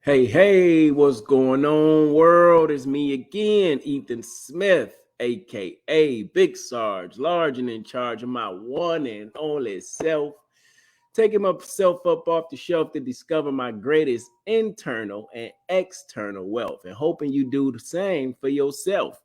Hey, what's going on, world? It's me again, Ethan Smith, aka Big Sarge, large and in charge of my one and only self, taking myself up off the shelf to discover my greatest internal and external wealth, and hoping you do the same for yourself.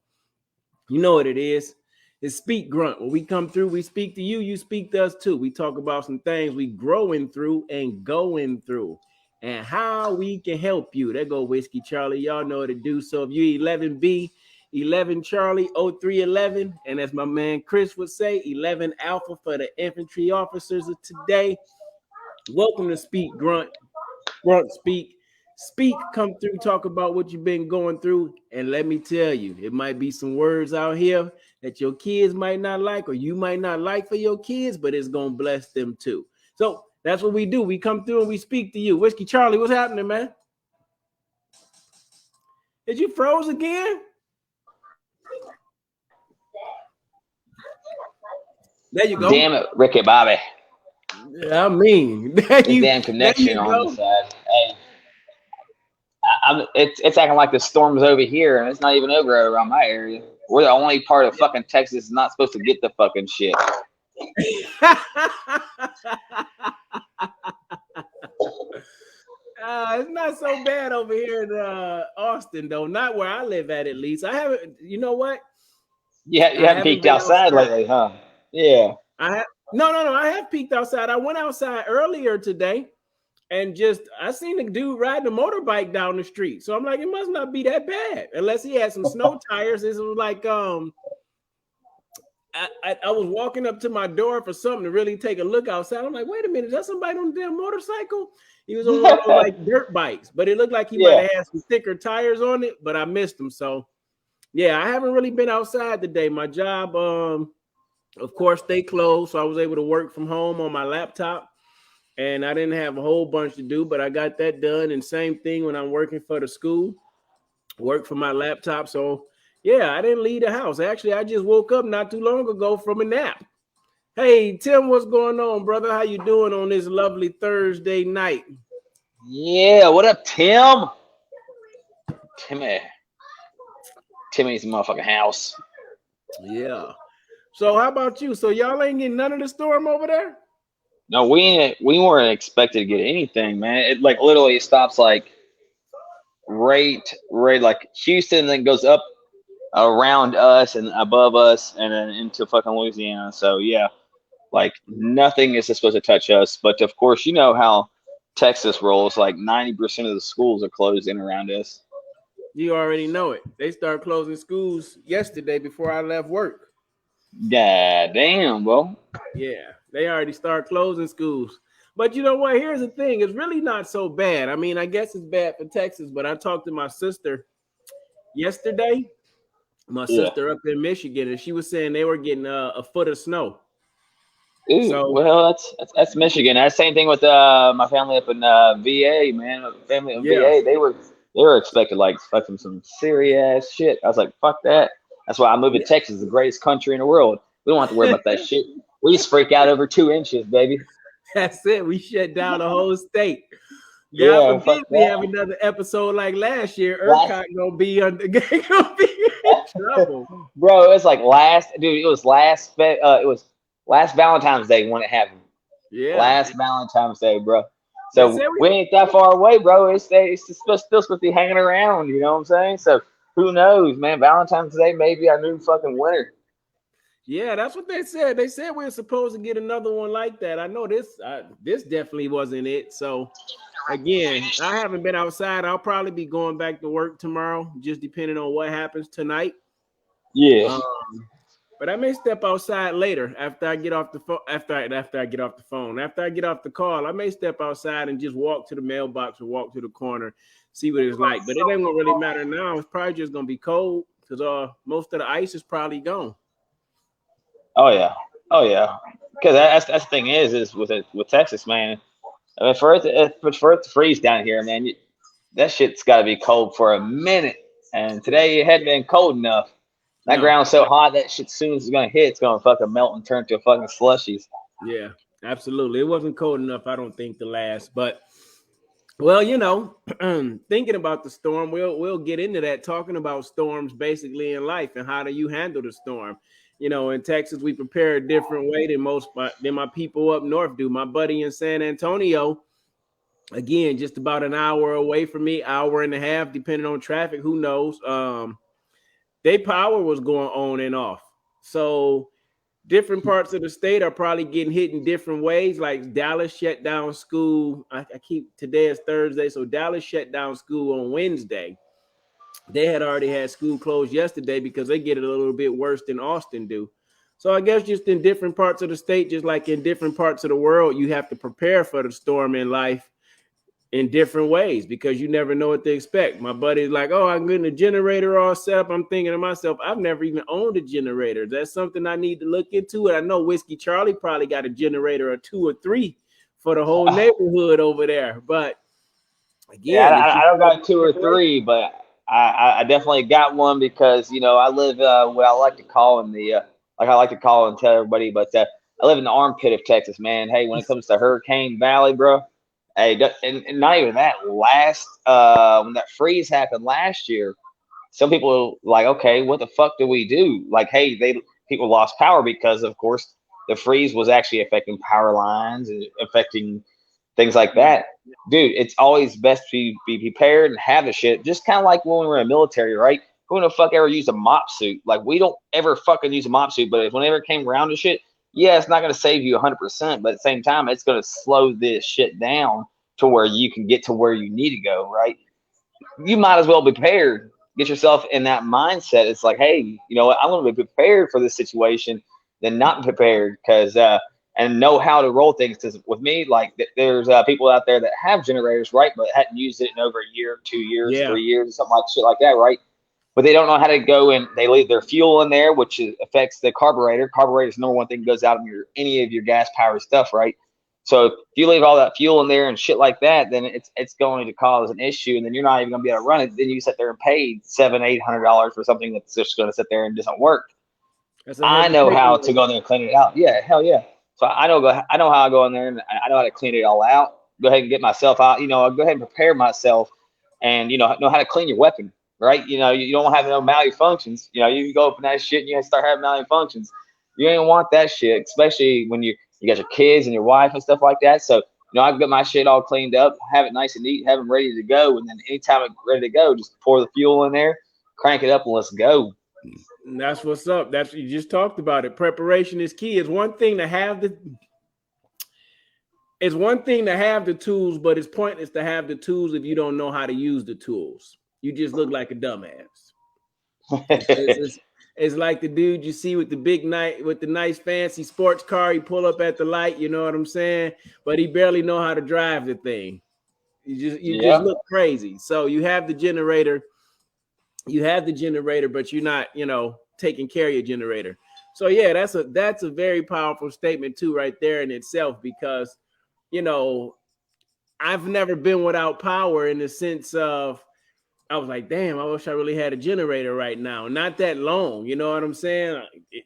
You know what it is. It's Speak Grunt. When we come through, we speak to you, you speak to us too. We talk about some things we growing through and going through and how we can help you. There go Whiskey Charlie. Y'all know what to do. So if you 11B, 11 Charlie, 0311, and as my man Chris would say, 11 Alpha for the infantry officers of today. Welcome to Speak Grunt. Grunt Speak. Speak, come through, talk about what you've been going through. And let me tell you, it might be some words out here that your kids might not like or you might not like for your kids, but it's going to bless them too. So that's what we do. We come through and we speak to you. Whiskey Charlie, what's happening, man? Did you froze again? There you go. Damn it, Ricky Bobby. I mean, damn connection on the side. Hey, it's acting like the storm's over here, and it's not even over around my area. We're the only part of fucking Texas that's not supposed to get the fucking shit. It's not so bad over here in Austin, though. Not where I live at least. I haven't. You know what? Yeah, you haven't peeked outside lately, huh? Yeah. No. I have peeked outside. I went outside earlier today, and I seen a dude riding a motorbike down the street. So I'm like, it must not be that bad, unless he had some snow tires. It was like I was walking up to my door for something to really take a look outside. I'm like, wait a minute, is that somebody on the damn motorcycle? He was on one of those like dirt bikes, but it looked like he might have had some thicker tires on it, but I missed him. So yeah, I haven't really been outside today. My job, of course, they closed, so I was able to work from home on my laptop, and I didn't have a whole bunch to do, but I got that done. And same thing when I'm working for the school, work from my laptop. So yeah, I didn't leave the house. Actually, I just woke up not too long ago from a nap. Hey, Tim, what's going on, brother? How you doing on this lovely Thursday night? Yeah, what up, Tim? Timmy's motherfucking house. Yeah. So how about you? So y'all ain't getting none of the storm over there? No, we weren't expected to get anything, man. It like literally stops like right like Houston, then goes up around us and above us and then into fucking Louisiana. So yeah, like nothing is supposed to touch us. But of course, you know how Texas rolls. Like 90% of the schools are closed in around us. You already know it. They started closing schools yesterday before I left work. God damn, bro. Yeah, they already start closing schools. But you know what? Here's the thing. It's really not so bad. I mean, I guess it's bad for Texas, but I talked to my sister yesterday. My sister up in Michigan, and she was saying they were getting a foot of snow. Ooh, so, well, that's Michigan. That's the same thing with my family up in VA, man. My family in VA, they were expecting like fucking some serious shit. I was like, fuck that. That's why I moved to Texas, the greatest country in the world. We don't have to worry about that shit. We just freak out over 2 inches, baby. That's it. We shut down the whole state. Yeah, we have another episode like last year. ERCOT gonna be in trouble, bro. It was like last Valentine's Day when it happened. Yeah, last Valentine's Day, bro. So we ain't that far away, bro. It's still supposed to be hanging around. You know what I'm saying? So who knows, man? Valentine's Day, maybe our new fucking winter. Yeah, that's what they said. They said we were supposed to get another one like that. I know this definitely wasn't it. So again, I haven't been outside. I'll probably be going back to work tomorrow, just depending on what happens tonight. Yeah. But I may step outside later after I get off the phone. After I get off the call, I may step outside and just walk to the mailbox or walk to the corner, see what it's like. But it ain't gonna really matter now. It's probably just gonna be cold because most of the ice is probably gone. Oh yeah. Because that's the thing is with Texas, man. I mean, for it to freeze down here, man, that shit's got to be cold for a minute. And today it hadn't been cold enough. That ground's so hot that shit, as soon as it's gonna hit, it's gonna fucking melt and turn to a fucking slushies. Yeah, Absolutely. It wasn't cold enough, I don't think, to last. But well, thinking about the storm, we'll get into that, talking about storms basically in life and how do you handle the storm. In Texas, we prepare a different way than my people up north do. My buddy in San Antonio, again, just about an hour away from me, hour and a half, depending on traffic. Who knows? Their power was going on and off. So different parts of the state are probably getting hit in different ways. Like Dallas shut down school. I keep today is Thursday, so Dallas shut down school on Wednesday. They had already had school closed yesterday because they get it a little bit worse than Austin do. So I guess just in different parts of the state, just like in different parts of the world, you have to prepare for the storm in life in different ways because you never know what to expect. My buddy's like, oh, I'm getting a generator all set up. I'm thinking to myself, I've never even owned a generator. That's something I need to look into. And I know Whiskey Charlie probably got a generator or two or three for the whole neighborhood over there. But Yeah, again, I don't got two or three, but I definitely got one because I live what I like to call in the like I like to call and tell everybody, but I live in the armpit of Texas, man. Hey, when it comes to Hurricane Valley, bro, hey, and not even that. Last when that freeze happened last year, some people were like, okay, what the fuck do we do? Like, hey, people lost power because, of course, the freeze was actually affecting power lines and affecting things like yeah, that. Dude, it's always best to be prepared and have the shit. Just kind of like when we were in the military, right? Who the fuck ever used a mop suit? Like, we don't ever fucking use a mop suit, but if whenever it came around to shit, yeah, it's not going to save you 100%, but at the same time, it's going to slow this shit down to where you can get to where you need to go, right? You might as well be prepared. Get yourself in that mindset. It's like, hey, you know what? I'm going to be prepared for this situation than not prepared because, and know how to roll things. Because with me, like, there's people out there that have generators, right? But hadn't used it in over a year, 2 years, yeah, 3 years, something like shit like that, right? But they don't know how to go and they leave their fuel in there, which affects the carburetor. Carburetor is the number one thing that goes out of any of your gas powered stuff, right? So if you leave all that fuel in there and shit like that, then it's going to cause an issue, and then you're not even going to be able to run it. Then you sit there and pay $700-800 for something that's just going to sit there and doesn't work. that's a I heavy know how to paperweight. go in there and clean it out. Yeah, hell yeah. So I know how I go in there and I know how to clean it all out. Go ahead and get myself out. I'll go ahead and prepare myself, and know how to clean your weapon. Right? You don't have no malfunctions. You go open that shit and you start having malfunctions. You ain't want that shit, especially when you got your kids and your wife and stuff like that. So I get my shit all cleaned up, have it nice and neat, have them ready to go, and then anytime it's ready to go, just pour the fuel in there, crank it up, and let's go. And that's what's up. That's you just talked about it. Preparation is key. It's one thing to have the tools, but it's pointless to have the tools if you don't know how to use the tools. You just look like a dumbass. It's like the dude you see with the big night with the nice fancy sports car. He pull up at the light. You know what I'm saying? But he barely know how to drive the thing. You just Yeah. look crazy. So you have the generator. You have the generator, but you're not taking care of your generator. So yeah, that's a very powerful statement too, right there in itself, because you know I've never been without power in the sense of I was like, damn, I wish I really had a generator right now. Not that long, you know what I'm saying? I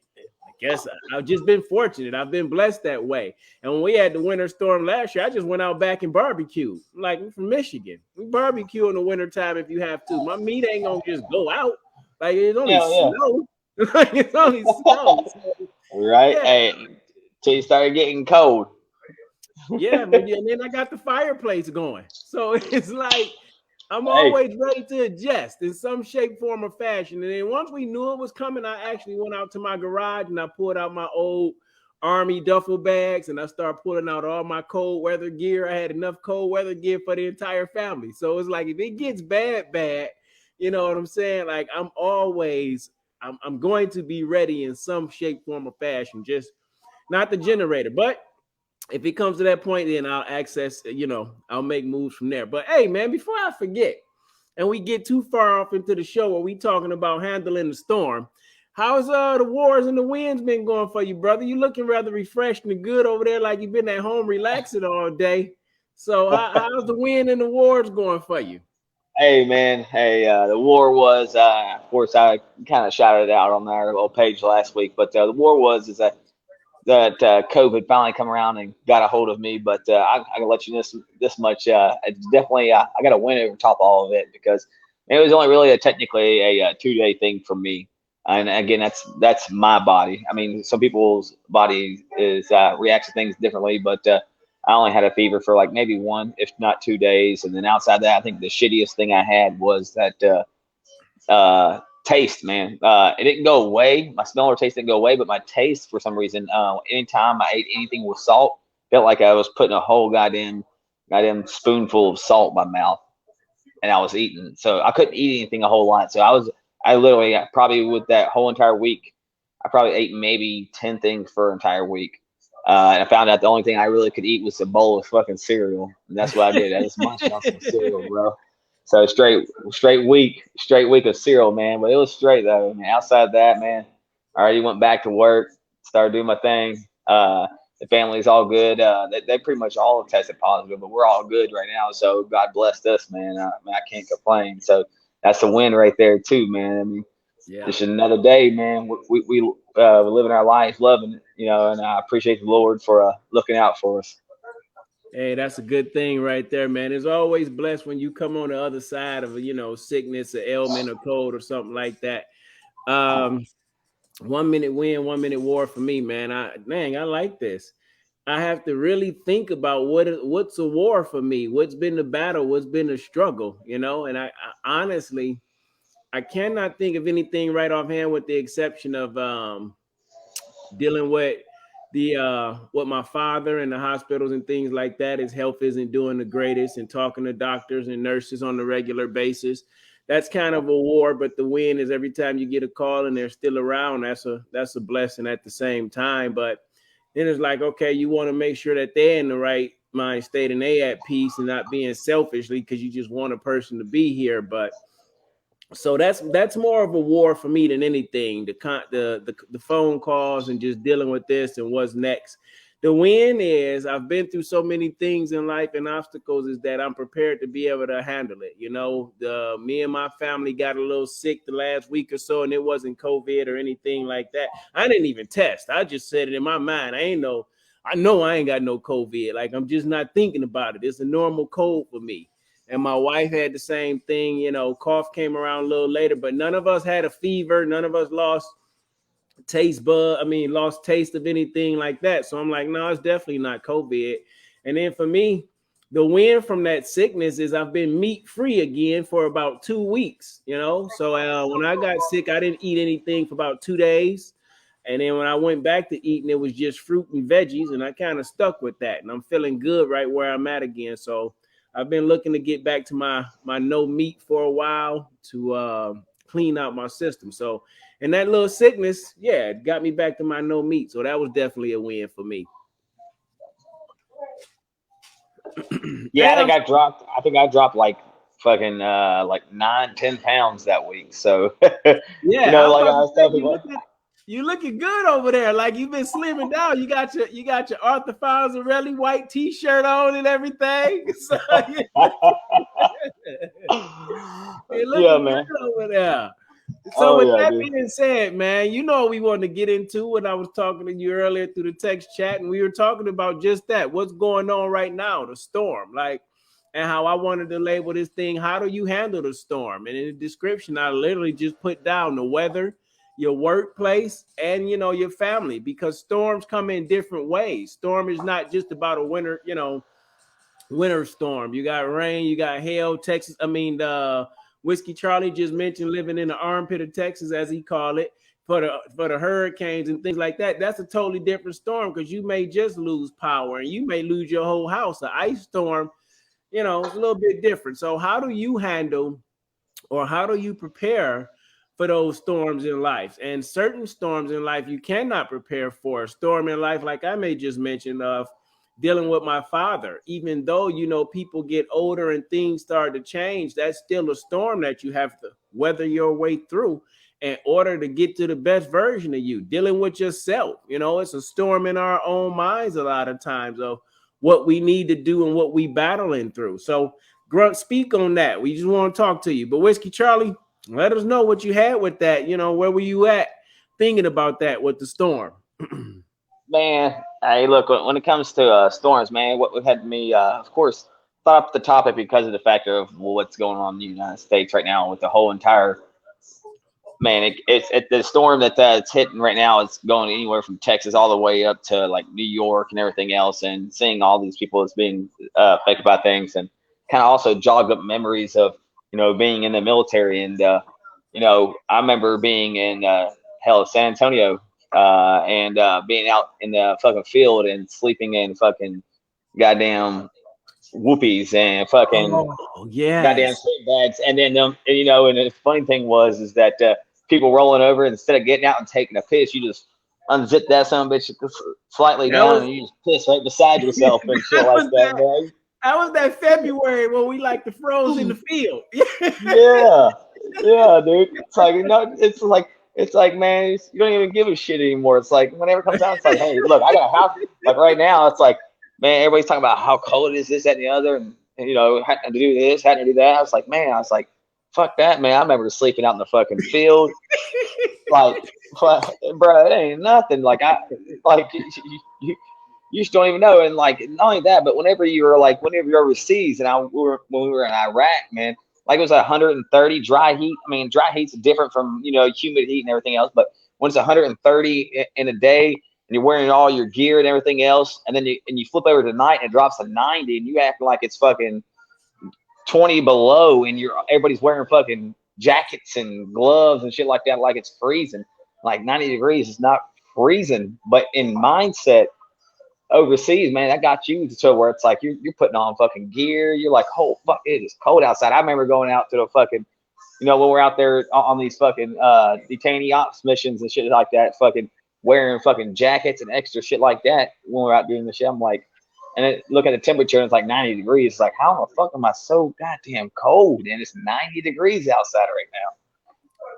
guess I've just been fortunate. I've been blessed that way. And when we had the winter storm last year, I just went out back and barbecued. Like, we're from Michigan. We barbecue in the wintertime if you have to. My meat ain't gonna just go out. Like, it's only Hell yeah. snow. Like, it's only snow. So, Right? yeah, Hey, till you started getting cold. yeah, but and then I got the fireplace going. So it's like I'm Hey, always ready to adjust in some shape, form, or fashion. And then once we knew it was coming, I actually went out to my garage and I pulled out my old army duffel bags and I started pulling out all my cold weather gear. I had enough cold weather gear for the entire family. So it's like if it gets bad, you know what I'm saying? Like I'm going to be ready in some shape, form, or fashion. Just not the generator, but if it comes to that point, then I'll I'll make moves from there. But hey, man, before I forget, and we get too far off into the show where we talking about handling the storm, how's the wars and the winds been going for you, brother? You looking rather refreshed and good over there, like you've been at home relaxing all day. So how's the wind and the wars going for you? hey, man. Hey, the war was, of course, I kind of shouted it out on our little page last week, but the war was is that that COVID finally come around and got a hold of me. But I can let you know this much. It's definitely I got to win over top of all of it because it was only really technically a 2 day thing for me. And again, that's my body. I mean, some people's body is reacts to things differently, but I only had a fever for like maybe 1, if not 2 days, and then outside that, I think the shittiest thing I had was that taste, man. It didn't go away. My smell or taste didn't go away, but my taste, for some reason, anytime I ate anything with salt, felt like I was putting a whole goddamn spoonful of salt in my mouth, and I was eating. So I couldn't eat anything a whole lot. So I literally probably with that whole entire week, I probably ate maybe 10 things for an entire week. And I found out the only thing I really could eat was a bowl of fucking cereal, and that's what I did. I just munched on some cereal, bro. So straight week of cereal, man. But it was straight though. I mean, outside that, man, I already went back to work, started doing my thing. The family's all good. They pretty much all have tested positive, but we're all good right now. So God blessed us, man. I can't complain. So that's a win right there too, man. I mean, Yeah. just another day, man. We're living our life, loving it, and I appreciate the Lord for looking out for us. Hey, that's a good thing right there, man. It's always blessed when you come on the other side of sickness, or ailment, or cold, or something like that. Um, 1 minute win, 1 minute war for me, man. I like this. I have to really think about what's a war for me. What's been the battle? What's been the struggle? And I honestly, I cannot think of anything right offhand, with the exception of dealing with the what my father and the hospitals and things like that. His health isn't doing the greatest, and talking to doctors and nurses on a regular basis. That's kind of a war, but the win is every time you get a call and they're still around. That's a blessing at the same time. But then it's like, okay, you want to make sure that they're in the right mind state and they at peace, and not being selfishly because you just want a person to be here. But so that's more of a war for me than anything. The phone calls and just dealing with this and what's next. The win is I've been through so many things in life and obstacles, is that I'm prepared to be able to handle it. The me and my family got a little sick the last week or so, and it wasn't COVID or anything like that. I didn't even test. I just said it in my mind. I know I ain't got no COVID. Like, I'm just not thinking about it. It's a normal cold for me. And my wife had the same thing. Cough came around a little later, but none of us had a fever. None of us lost taste of anything like that. So I'm like, no, it's definitely not COVID. And then for me, the win from that sickness is I've been meat free again for about 2 weeks. So when I got sick, I didn't eat anything for about 2 days. And then when I went back to eating, it was just fruit and veggies, and I kind of stuck with that. And I'm feeling good right where I'm at again. So I've been looking to get back to my no meat for a while to clean out my system. So, and that little sickness, yeah, it got me back to my no meat. So that was definitely a win for me. Yeah, I think I dropped like fucking like 9, 10 pounds that week. So Yeah, I was like I about to was say, telling people. you looking good over there. Like, you've been slimming down. You got your Arthur Fonzarelli white T-shirt on and everything. So you're Yeah, looking man. good over there. So Oh with yeah, that dude. being said, man, we wanted to get into when I was talking to you earlier through the text chat, and we were talking about just that. What's going on right now, the storm, like, and how I wanted to label this thing, how do you handle the storm? And in the description, I literally just put down the weather, your workplace, and your family, because storms come in different ways. Storm is not just about a winter storm. You got rain, you got hail. Texas, the Whiskey Charlie just mentioned living in the armpit of Texas, as he called it, for the hurricanes and things like that. That's a totally different storm, because you may just lose power and you may lose your whole house. An ice storm, it's a little bit different. So how do you handle, or how do you prepare for those storms in life? And certain storms in life you cannot prepare for. A storm in life, like I may just mention, of dealing with my father, even though people get older and things start to change, that's still a storm that you have to weather your way through in order to get to the best version of you. Dealing with yourself, it's a storm in our own minds a lot of times, of what we need to do and what we battling through. So Grunt, speak on that. We just want to talk to you. But Whiskey Charlie, let us know what you had with that. Where were you at thinking about that with the storm? Man, hey, look, when it comes to storms, man, what had me, of course, thought up the topic because of the factor of what's going on in the United States right now with the whole entire man. It's the storm that's hitting right now. It's going anywhere from Texas all the way up to like New York and everything else, and seeing all these people that's being affected by things, and kind of also jogged up memories of being in the military, and I remember being in hell San Antonio and being out in the fucking field and sleeping in fucking goddamn whoopies and fucking Oh goddamn yes. sleep bags. And then and the funny thing was is that people rolling over, instead of getting out and taking a piss, you just unzip that son of a bitch slightly That down was and you just piss right beside yourself and shit that like was that, that man. that was that February when we like the froze in the field. Yeah, yeah, dude. It's like it's like man, you don't even give a shit anymore. It's like whenever it comes out, it's like, hey, look, I got a house. Like right now, it's like, man, everybody's talking about how cold it is, this, that, and the other, and having to do this, having to do that. I was like, fuck that, man. I remember sleeping out in the fucking field, like, bro, it ain't nothing. Like you just don't even know. And like not only that, but whenever you're overseas, and when we were in Iraq, man, like it was 130 dry heat. I mean, dry heat's different from humid heat and everything else, but when it's 130 in a day and you're wearing all your gear and everything else, and then you flip over to night and it drops to 90, and you act like it's fucking 20 below, and everybody's wearing fucking jackets and gloves and shit like that, like it's freezing. Like 90 degrees is not freezing, but in mindset overseas, man, that got you to where it's like you're putting on fucking gear. You're like, oh fuck, it is cold outside. I remember going out to the fucking, when we're out there on these fucking detainee ops missions and shit like that, fucking wearing fucking jackets and extra shit like that when we're out doing the shit. I'm like, look at the temperature and it's like 90 degrees. It's like, how the fuck am I so goddamn cold? And it's 90 degrees outside right now.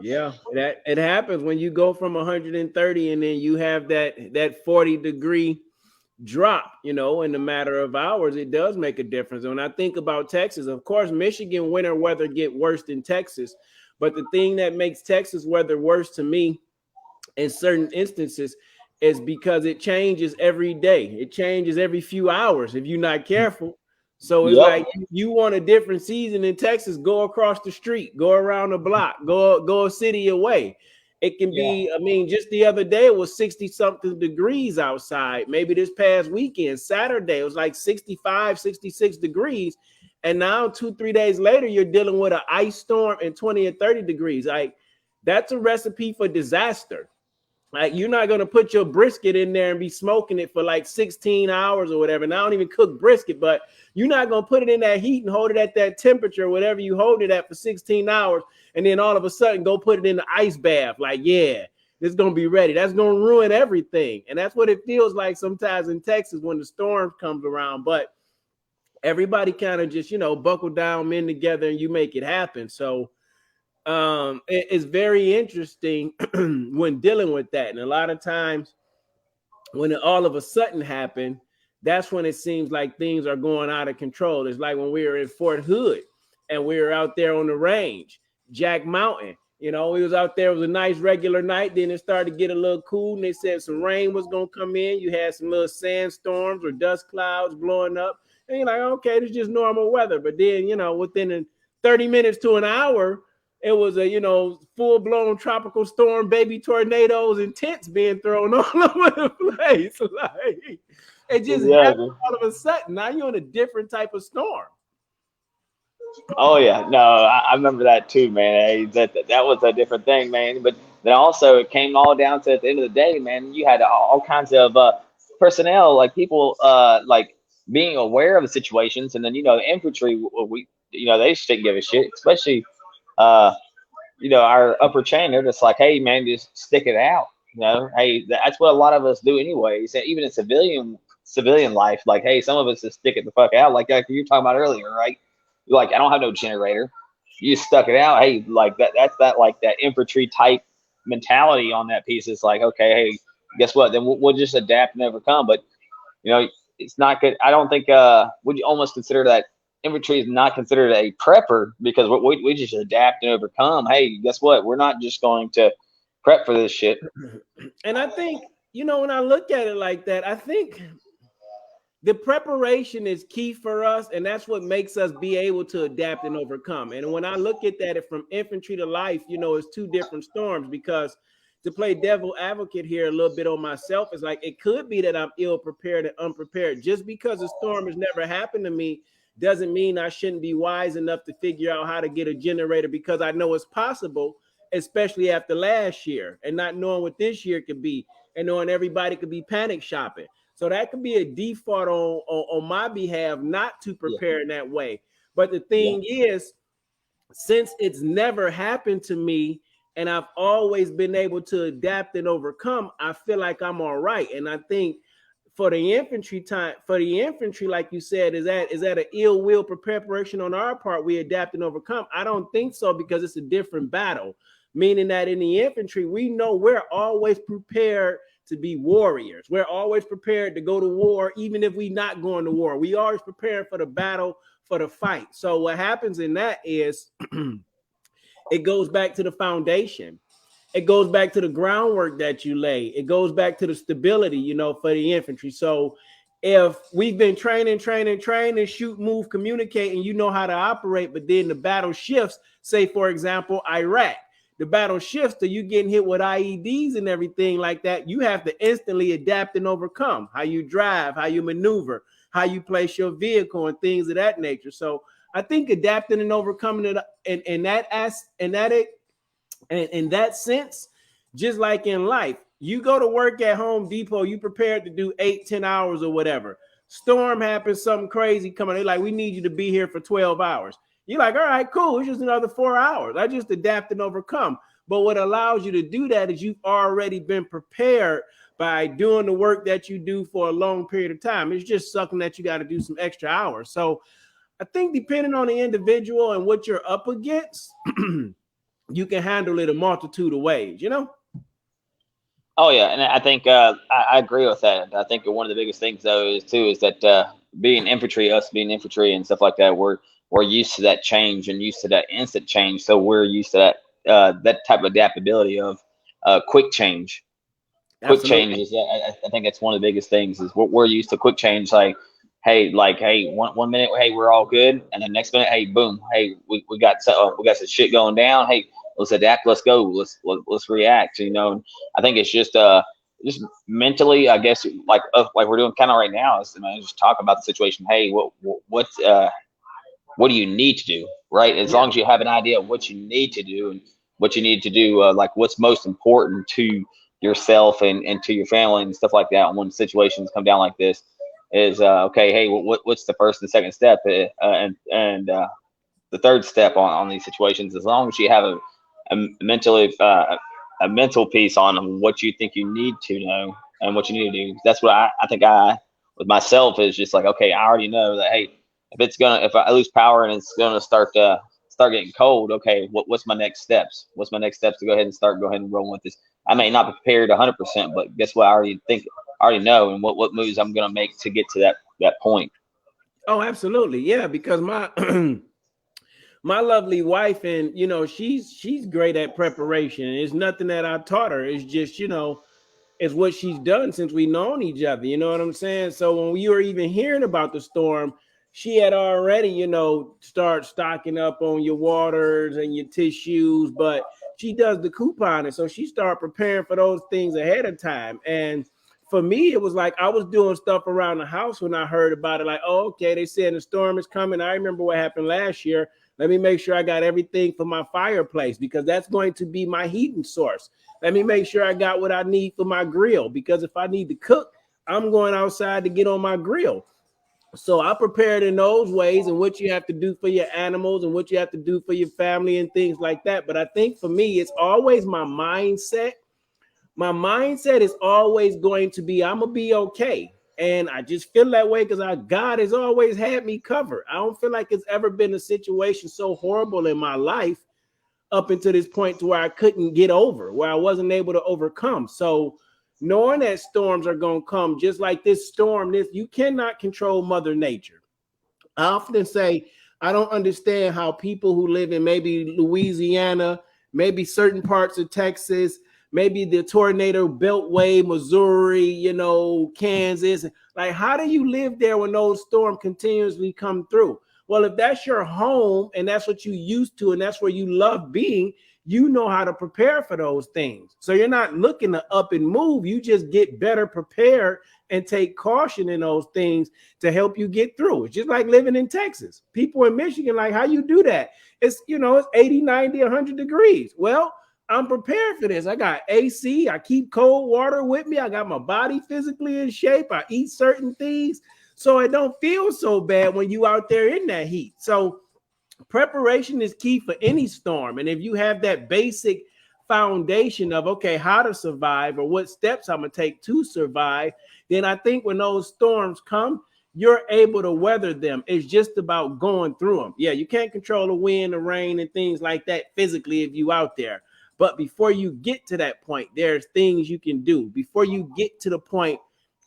Yeah, that it happens when you go from 130 and then you have that 40-degree drop, in a matter of hours. It does make a difference. And when I think about Texas, of course, Michigan winter weather get worse than Texas, but the thing that makes Texas weather worse to me in certain instances is because it changes every day. It changes every few hours if you're not careful. So it's Yep. like you want a different season in Texas, go across the street, go around the block, go a city away. It can Yeah. be, I mean, just the other day it was 60 something degrees outside. Maybe this past weekend, Saturday, it was like 65, 66 degrees. And now 2, 3 days later, you're dealing with an ice storm and 20 or 30 degrees. Like that's a recipe for disaster. Like you're not gonna put your brisket in there and be smoking it for like 16 hours or whatever. And I don't even cook brisket, but you're not gonna put it in that heat and hold it at that temperature, whatever you hold it at for 16 hours, and then all of a sudden go put it in the ice bath. Like, yeah, it's gonna be ready. That's gonna ruin everything. And that's what it feels like sometimes in Texas when the storm comes around. But everybody kind of just, buckle down, men together, and you make it happen. So it's very interesting when dealing with that. And a lot of times when it all of a sudden happen, that's when it seems like things are going out of control. It's like when we were in Fort Hood and we were out there on the range, Jack Mountain. We was out there. It was a nice regular night. Then it started to get a little cool, and they said some rain was gonna come in. You had some little sandstorms or dust clouds blowing up, and you're like, okay, this is just normal weather. But then, within 30 minutes to an hour, it was a full-blown tropical storm, baby tornadoes, and tents being thrown all over the place. Like it just Yeah. happened all of a sudden. Now you're in a different type of storm. Oh yeah, no, I remember that too, man. Hey, that was a different thing, man. But then also it came all down to at the end of the day, man. You had all kinds of personnel, like people, like being aware of the situations, and then the infantry, they just didn't give a shit, especially uh, our upper chain. They're just like, hey, man, just stick it out. Hey, that's what a lot of us do anyways. Even in civilian life, like, hey, some of us just stick it the fuck out, like you were talking about earlier, right? You're like, I don't have no generator. You just stuck it out. Hey, like that's that like that infantry type mentality on that piece. It's like, okay, hey, guess what? Then we'll just adapt and overcome. But you know, it's not good. I don't think would you almost consider that infantry is not considered a prepper because we just adapt and overcome. Hey, guess what? We're not just going to prep for this shit. And I think, when I look at it like that, I think the preparation is key for us, and that's what makes us be able to adapt and overcome. And when I look at that, from infantry to life, it's two different storms. Because to play devil advocate here a little bit on myself, is like, it could be that I'm ill prepared and unprepared. Just because a storm has never happened to me doesn't mean I shouldn't be wise enough to figure out how to get a generator, because I know it's possible, especially after last year and not knowing what this year could be, and knowing everybody could be panic shopping. So that could be a default on my behalf not to prepare in that way. But the thing is, since it's never happened to me and I've always been able to adapt and overcome, I feel like I'm all right. And I think for the infantry, like you said, is that an ill will preparation on our part? We adapt and overcome. I don't think so, because it's a different battle. Meaning that in the infantry, we know we're always prepared to be warriors. We're always prepared to go to war, even if we're not going to war. We always prepare for the battle, for the fight. So what happens in that is it goes back to the foundation. It goes back to the groundwork that you lay. It goes back to the stability, for the infantry. So if we've been training, shoot, move, communicate, and you know how to operate, but then the battle shifts, say, for example, Iraq, the battle shifts to you getting hit with IEDs and everything like that, you have to instantly adapt and overcome how you drive, how you maneuver, how you place your vehicle, and things of that nature. So I think adapting and overcoming it in that sense, just like in life, you go to work at Home Depot, you prepared to do 8-10 hours or whatever. Storm happens, something crazy coming. They're like, we need you to be here for 12 hours. You're like, all right, cool. It's just another 4 hours. I just adapt and overcome. But what allows you to do that is you've already been prepared by doing the work that you do for a long period of time. It's just something that you got to do some extra hours. So I think depending on the individual and what you're up against, you can handle it a multitude of ways, Oh yeah, and I think I agree with that. I think one of the biggest things though is that being infantry and stuff like that, we're used to that change and used to that instant change. So we're used to that type of adaptability of quick change. Quick change is I think that's one of the biggest things is we're used to quick change. Like hey, one minute, hey, we're all good, and then next minute, hey, boom, hey, we got some shit going down. Hey, let's adapt, let's go, let's react. And I think it's just mentally, I guess, like we're doing kind of right now is just talk about the situation. Hey, what do you need to do, right? As long as you have an idea of what you need to do and what you need to do, like what's most important to yourself and to your family and stuff like that. When situations come down like this, is okay. Hey, what's the first and second step, and the third step on these situations? As long as you have a mental piece on what you think you need to know and what you need to do. That's what I think with myself is just like, okay, I already know that, hey, if I lose power and it's gonna start getting cold, okay, what's my next steps? What's my next steps to go ahead and roll with this? I may not be prepared 100%, but guess what? I already know, and what moves I'm gonna make to get to that point. Oh, absolutely, yeah. Because my my lovely wife, and she's great at preparation. It's nothing that I taught her. It's just it's what she's done since we known each other. You know what I'm saying? So when we were even hearing about the storm, she had already, start stocking up on your waters and your tissues, but she does the couponing. So she started preparing for those things ahead of time. And for me, it was like I was doing stuff around the house when I heard about it. Like, oh, okay, they said the storm is coming. I remember what happened last year. Let me make sure I got everything for my fireplace, because that's going to be my heating source. Let me make sure I got what I need for my grill, because if I need to cook, I'm going outside to get on my grill. So I prepared in those ways, and what you have to do for your animals and what you have to do for your family and things like that. But I think for me, it's always my mindset. My mindset is always going to be, I'm going to be okay. And I just feel that way because God has always had me covered. I don't feel like it's ever been a situation so horrible in my life up until this point to where I couldn't get over, where I wasn't able to overcome. So knowing that storms are going to come, just like this storm, you cannot control Mother Nature. I often say, I don't understand how people who live in maybe Louisiana, maybe certain parts of Texas, maybe the tornado beltway, Missouri, you know, Kansas. Like, how do you live there when those storms continuously come through? Well, if that's your home and that's what you used to and that's where you love being, you know how to prepare for those things. So you're not looking to up and move. You just get better prepared and take caution in those things to help you get through. It's just like living in Texas. People in Michigan, like, how you do that? It's, you know, it's 80, 90, 100 degrees. Well, I'm prepared for this. I got AC. I keep cold water with me. I got my body physically in shape. I eat certain things, so it don't feel so bad when you out there in that heat. So preparation is key for any storm. And if you have that basic foundation of, okay, how to survive or what steps I'm going to take to survive, then I think when those storms come, you're able to weather them. It's just about going through them. Yeah, you can't control the wind, the rain, and things like that physically if you out there. But before you get to that point, there's things you can do. Before you get to the point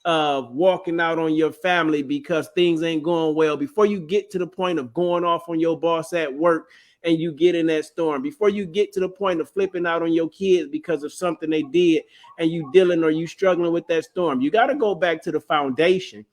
of walking out on your family because things ain't going well, before you get to the point of going off on your boss at work and you get in that storm, before you get to the point of flipping out on your kids because of something they did and you dealing or you struggling with that storm, you got to go back to the foundation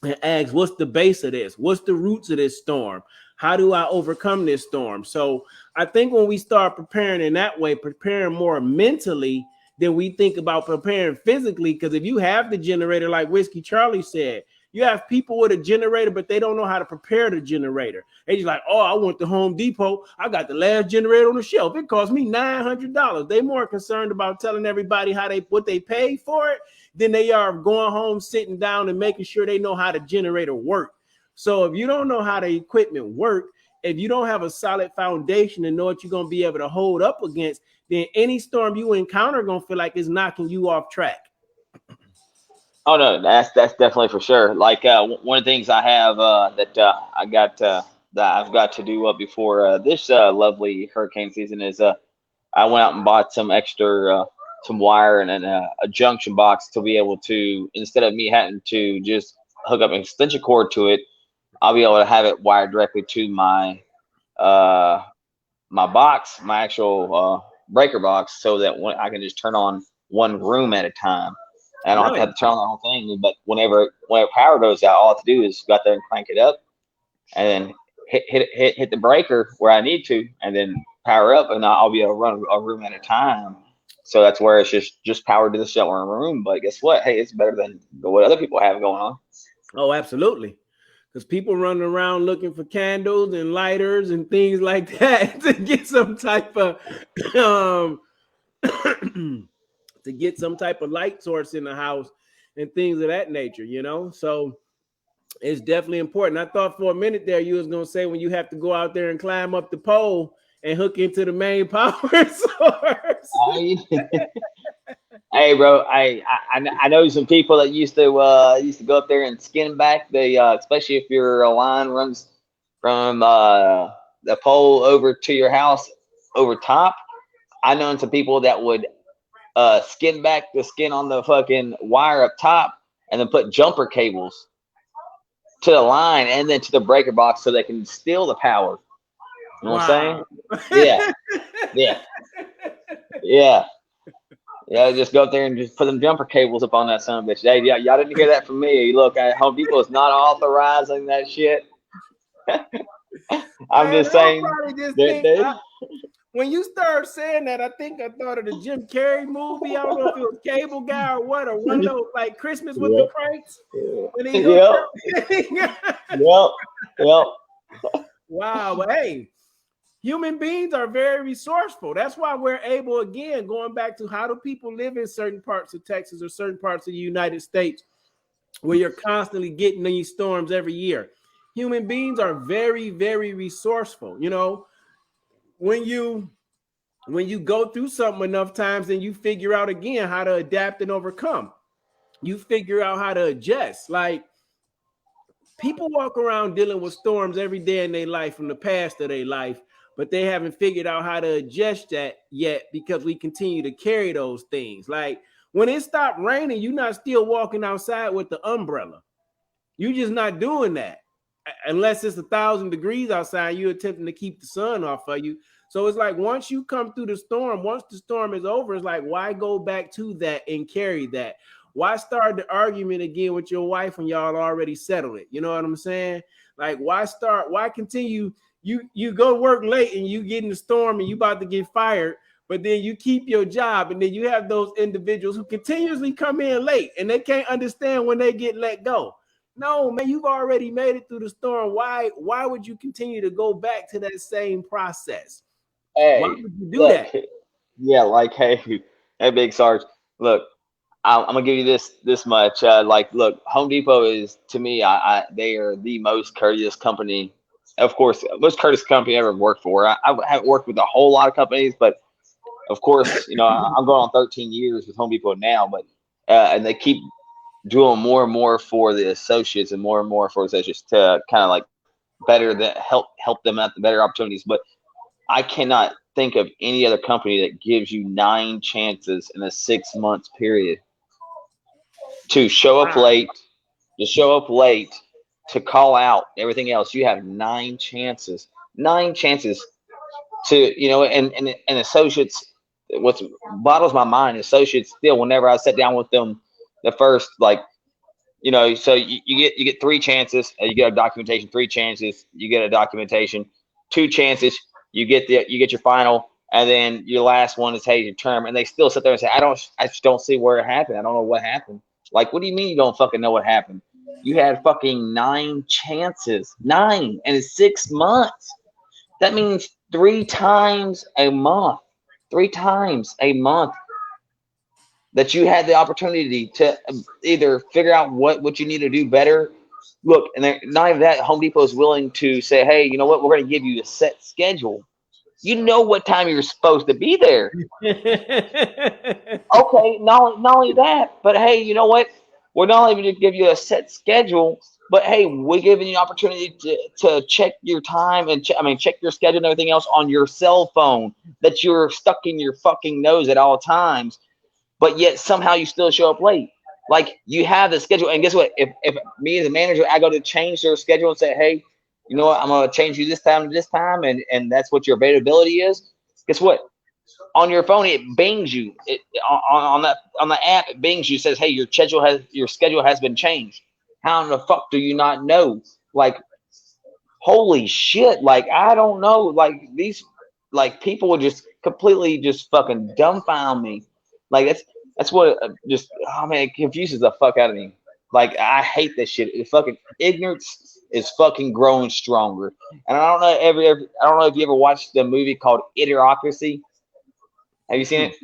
and ask, what's the base of this? What's the roots of this storm? How do I overcome this storm? So I think when we start preparing in that way, preparing more mentally than we think about preparing physically, because if you have the generator, like Whiskey Charlie said, you have people with a generator, but they don't know how to prepare the generator. They just like, oh, I went to Home Depot. I got the last generator on the shelf. It cost me $900. They more concerned about telling everybody what they paid for it than they are going home, sitting down and making sure they know how the generator work. So if you don't know how the equipment work, if you don't have a solid foundation and know what you're going to be able to hold up against, then any storm you encounter going to feel like it's knocking you off track. Oh no, that's definitely for sure. Like one of the things I have that I got that I've got to do up before this lovely hurricane season is I went out and bought some extra some wire and a junction box to be able to, instead of me having to just hook up an extension cord to it, I'll be able to have it wired directly to my my box, my actual breaker box, so that when I can just turn on one room at a time. I don't have to turn on the whole thing. But whenever power goes out, all I have to do is go out there and crank it up, and then hit the breaker where I need to, and then power up, and I'll be able to run a room at a time. So that's where it's just powered to the shower room. But guess what? Hey, it's better than what other people have going on. Oh, absolutely. Because people running around looking for candles and lighters and things like that to get some type of to get some type of light source in the house and things of that nature, you know. So it's definitely important. I thought for a minute there you was gonna say when you have to go out there and climb up the pole and hook into the main power source. Hey, bro, I know some people that used to go up there and skin back the especially if your line runs from the pole over to your house over top. I know some people that would skin back the skin on the fucking wire up top and then put jumper cables to the line and then to the breaker box so they can steal the power. You know what I'm saying? Yeah, just go up there and just put them jumper cables up on that son of a bitch. Hey, y'all didn't hear that from me. Look, Home Depot is not authorizing that shit. I'm just saying. When you start saying that, I think I thought of the Jim Carrey movie. I don't know if it was Cable Guy or what, or one of those like Christmas with the Cranks. Wow. But hey, human beings are very resourceful. That's why we're able, again, going back to how do people live in certain parts of Texas or certain parts of the United States where you're constantly getting these storms every year. Human beings are very, very resourceful. You know, when you go through something enough times, then you figure out again how to adapt and overcome. You figure out how to adjust. Like, people walk around dealing with storms every day in their life from the past of their life, but they haven't figured out how to adjust that yet because we continue to carry those things. Like, when it stopped raining, you're not still walking outside with the umbrella. You're just not doing that. Unless it's 1,000 degrees outside, you're attempting to keep the sun off of you. So it's like once you come through the storm, once the storm is over, it's like, why go back to that and carry that? Why start the argument again with your wife when y'all already settled it? You know what I'm saying? Like, why continue? You go work late and you get in the storm and you about to get fired, but then you keep your job, and then you have those individuals who continuously come in late and they can't understand when they get let go. No, man, you've already made it through the storm. Why would you continue to go back to that same process? Why Hey, would you do look, that? yeah, like, hey, Big Sarge, look, I'm gonna give you this much. Like, look, Home Depot is to me, they are the most courteous company, of course, most courteous company I ever worked for. I haven't worked with a whole lot of companies, but of course, I'm going on 13 years with Home Depot now, but and they keep doing more and more for the associates and more for associates to kind of like better that help them out the better opportunities. But I cannot think of any other company that gives you 9 chances in a 6 months period to show up Wow. late, to show up late, to call out everything else. You have 9 chances, 9 chances to and associates. What bottles my mind, associates still whenever I sat down with them the first, like, so you get 3 chances, you get a documentation, 3 chances, you get a documentation, 2 chances, you get your final, and then your last one is, hey, your term, and they still sit there and say, I just don't see where it happened. I don't know what happened. Like, what do you mean you don't fucking know what happened? You had fucking 9 chances, 9 in 6 months. That means 3 times a month, 3 times a month that you had the opportunity to either figure out what you need to do better. Look, and not even that, Home Depot is willing to say, hey, you know what? We're going to give you a set schedule. You know what time you're supposed to be there. Okay, not only that, but hey, you know what? We're not even going to give you a set schedule, but hey, we're giving you an opportunity to check your time and check your schedule and everything else on your cell phone that you're stuck in your fucking nose at all times, but yet somehow you still show up late. Like, you have the schedule, and guess what? If me as a manager, I go to change their schedule and say, hey, you know what? I'm gonna change you this time to this time, and that's what your availability is. Guess what? On your phone, it bings you. It on the app, it bings you, says, hey, your schedule has been changed. How in the fuck do you not know? Like, holy shit! Like, I don't know. Like, these, like, people would just completely just fucking dumbfound me. Like, that's what just, oh man, it confuses the fuck out of me. Like, I hate this shit. It fucking ignorance is fucking growing stronger. And I don't know I don't know if you ever watched the movie called Idiocracy. Have you seen it?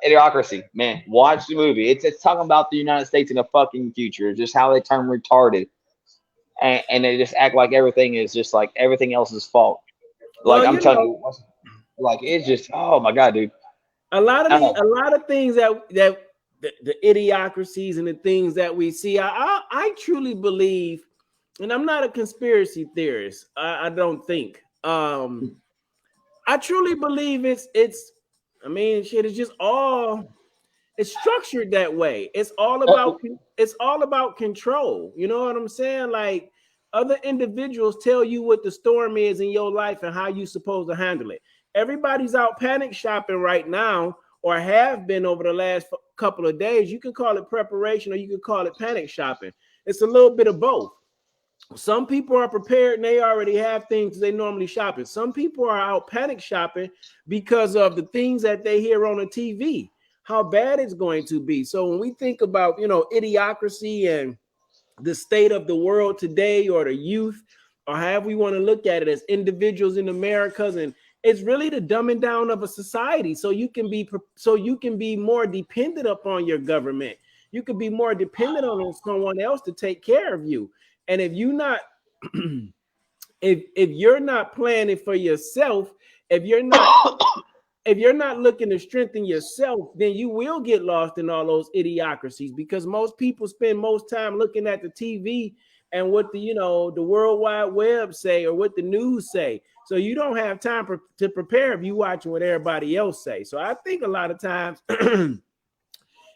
Idiocracy, man. Watch the movie. It's talking about the United States in the fucking future. Just how they turn retarded, and they just act like everything is just like everything else's fault. Like, Well, I'm telling you, like, it's just, oh my god, dude. I don't a know. lot of things that the idiocracies and the things that we see, I truly believe, and I'm not a conspiracy theorist. I don't think. I truly believe it's. I mean, shit. It's just all. It's structured that way. It's all about control. You know what I'm saying? Like, other individuals tell you what the storm is in your life and how you supposed to handle it. Everybody's out panic shopping right now, or have been over the last couple of days. You can call it preparation or you can call it panic shopping. It's a little bit of both. Some people are prepared and they already have things they normally shop in. Some people are out panic shopping because of the things that they hear on the TV, how bad it's going to be. So when we think about, idiocracy and the state of the world today, or the youth, or however we want to look at it, as individuals in Americas, and it's really the dumbing down of a society, so you can be more dependent upon your government. You can be more dependent on someone else to take care of you. And if you not if you're not planning for yourself, if you're not if you're not looking to strengthen yourself, then you will get lost in all those idiocracies, because most people spend most time looking at the TV and what the World Wide Web say, or what the news say. So you don't have time to prepare if you watching what everybody else say. So I think a lot of times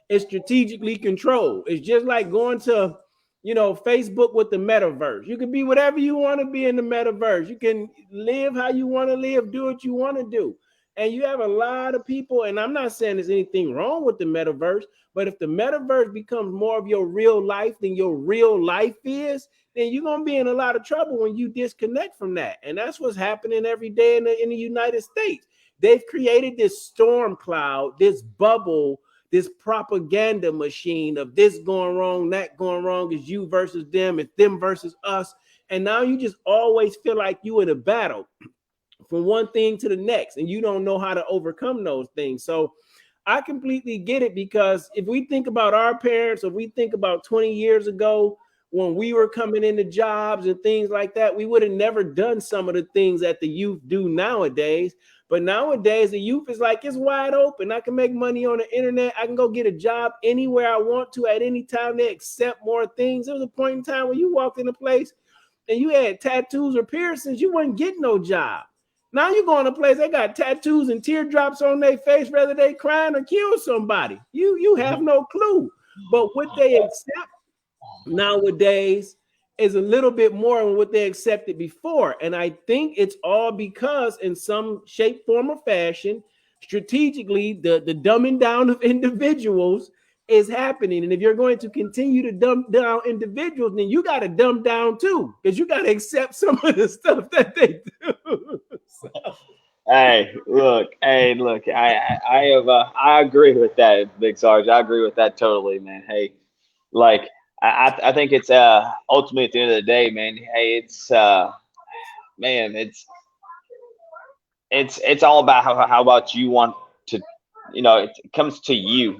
it's strategically controlled. It's just like going to Facebook with the metaverse. You can be whatever you want to be in the metaverse. You can live how you want to live, do what you want to do. And you have a lot of people, and I'm not saying there's anything wrong with the metaverse, but if the metaverse becomes more of your real life than your real life is, then you're going to be in a lot of trouble when you disconnect from that. And that's what's happening every day in the United States. They've created this storm cloud, this bubble, this propaganda machine of this going wrong, that going wrong, is you versus them, it's them versus us. And now you just always feel like you in a battle from one thing to the next, and you don't know how to overcome those things. So I completely get it, because if we think about our parents, or we think about 20 years ago when we were coming into jobs and things like that, we would have never done some of the things that the youth do nowadays. But nowadays, the youth is like, it's wide open. I can make money on the internet. I can go get a job anywhere I want to at any time. They accept more things. There was a point in time where you walked in a place and you had tattoos or piercings, you wouldn't get no job. Now you go in a place, they got tattoos and teardrops on their face, whether they crying or kill somebody. You have no clue. But what they accept nowadays is a little bit more than what they accepted before. And I think it's all because in some shape, form, or fashion, strategically, the dumbing down of individuals is happening. And if you're going to continue to dumb down individuals, then you got to dumb down too, because you got to accept some of the stuff that they do. So, Hey, look, I agree with that, Big Sarge. I agree with that totally, man. Hey, like I think it's ultimately at the end of the day, man. Hey, it's man, it's all about how about you want to, it comes to you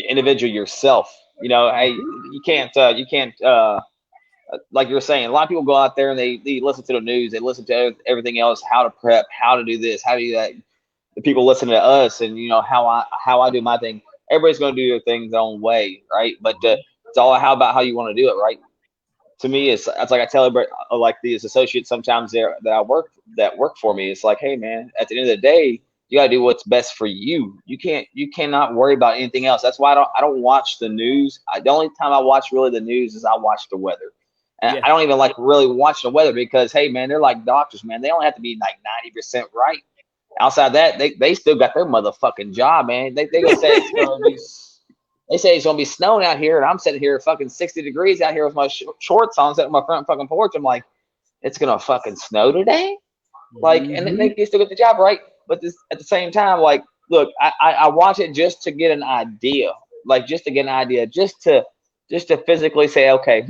individual yourself. Hey, you can't like you were saying, a lot of people go out there and they listen to the news, they listen to everything else, how to prep, how to do this, how to do that. The people listen to us, and how I do my thing. Everybody's going to do their thing their own way, right? But it's all how about how you want to do it, right? To me, it's like I tell everybody, like these associates sometimes there that work for me. It's like, hey man, at the end of the day, you gotta do what's best for you. You cannot worry about anything else. That's why I don't watch the news. The only time I watch really the news is I watch the weather. And yeah. I don't even like really watching the weather, because hey man, they're like doctors, man. They don't have to be like 90% right. Outside that, they still got their motherfucking job, man. They gonna say it's gonna be. They say it's gonna be snowing out here, and I'm sitting here fucking 60 degrees out here with my shorts on, sitting on my front fucking porch. I'm like, it's gonna fucking snow today, like, and then Mm-hmm. they still get the job right. But at the same time, like, look, I watch it just to get an idea, like just to get an idea, just to physically say, okay,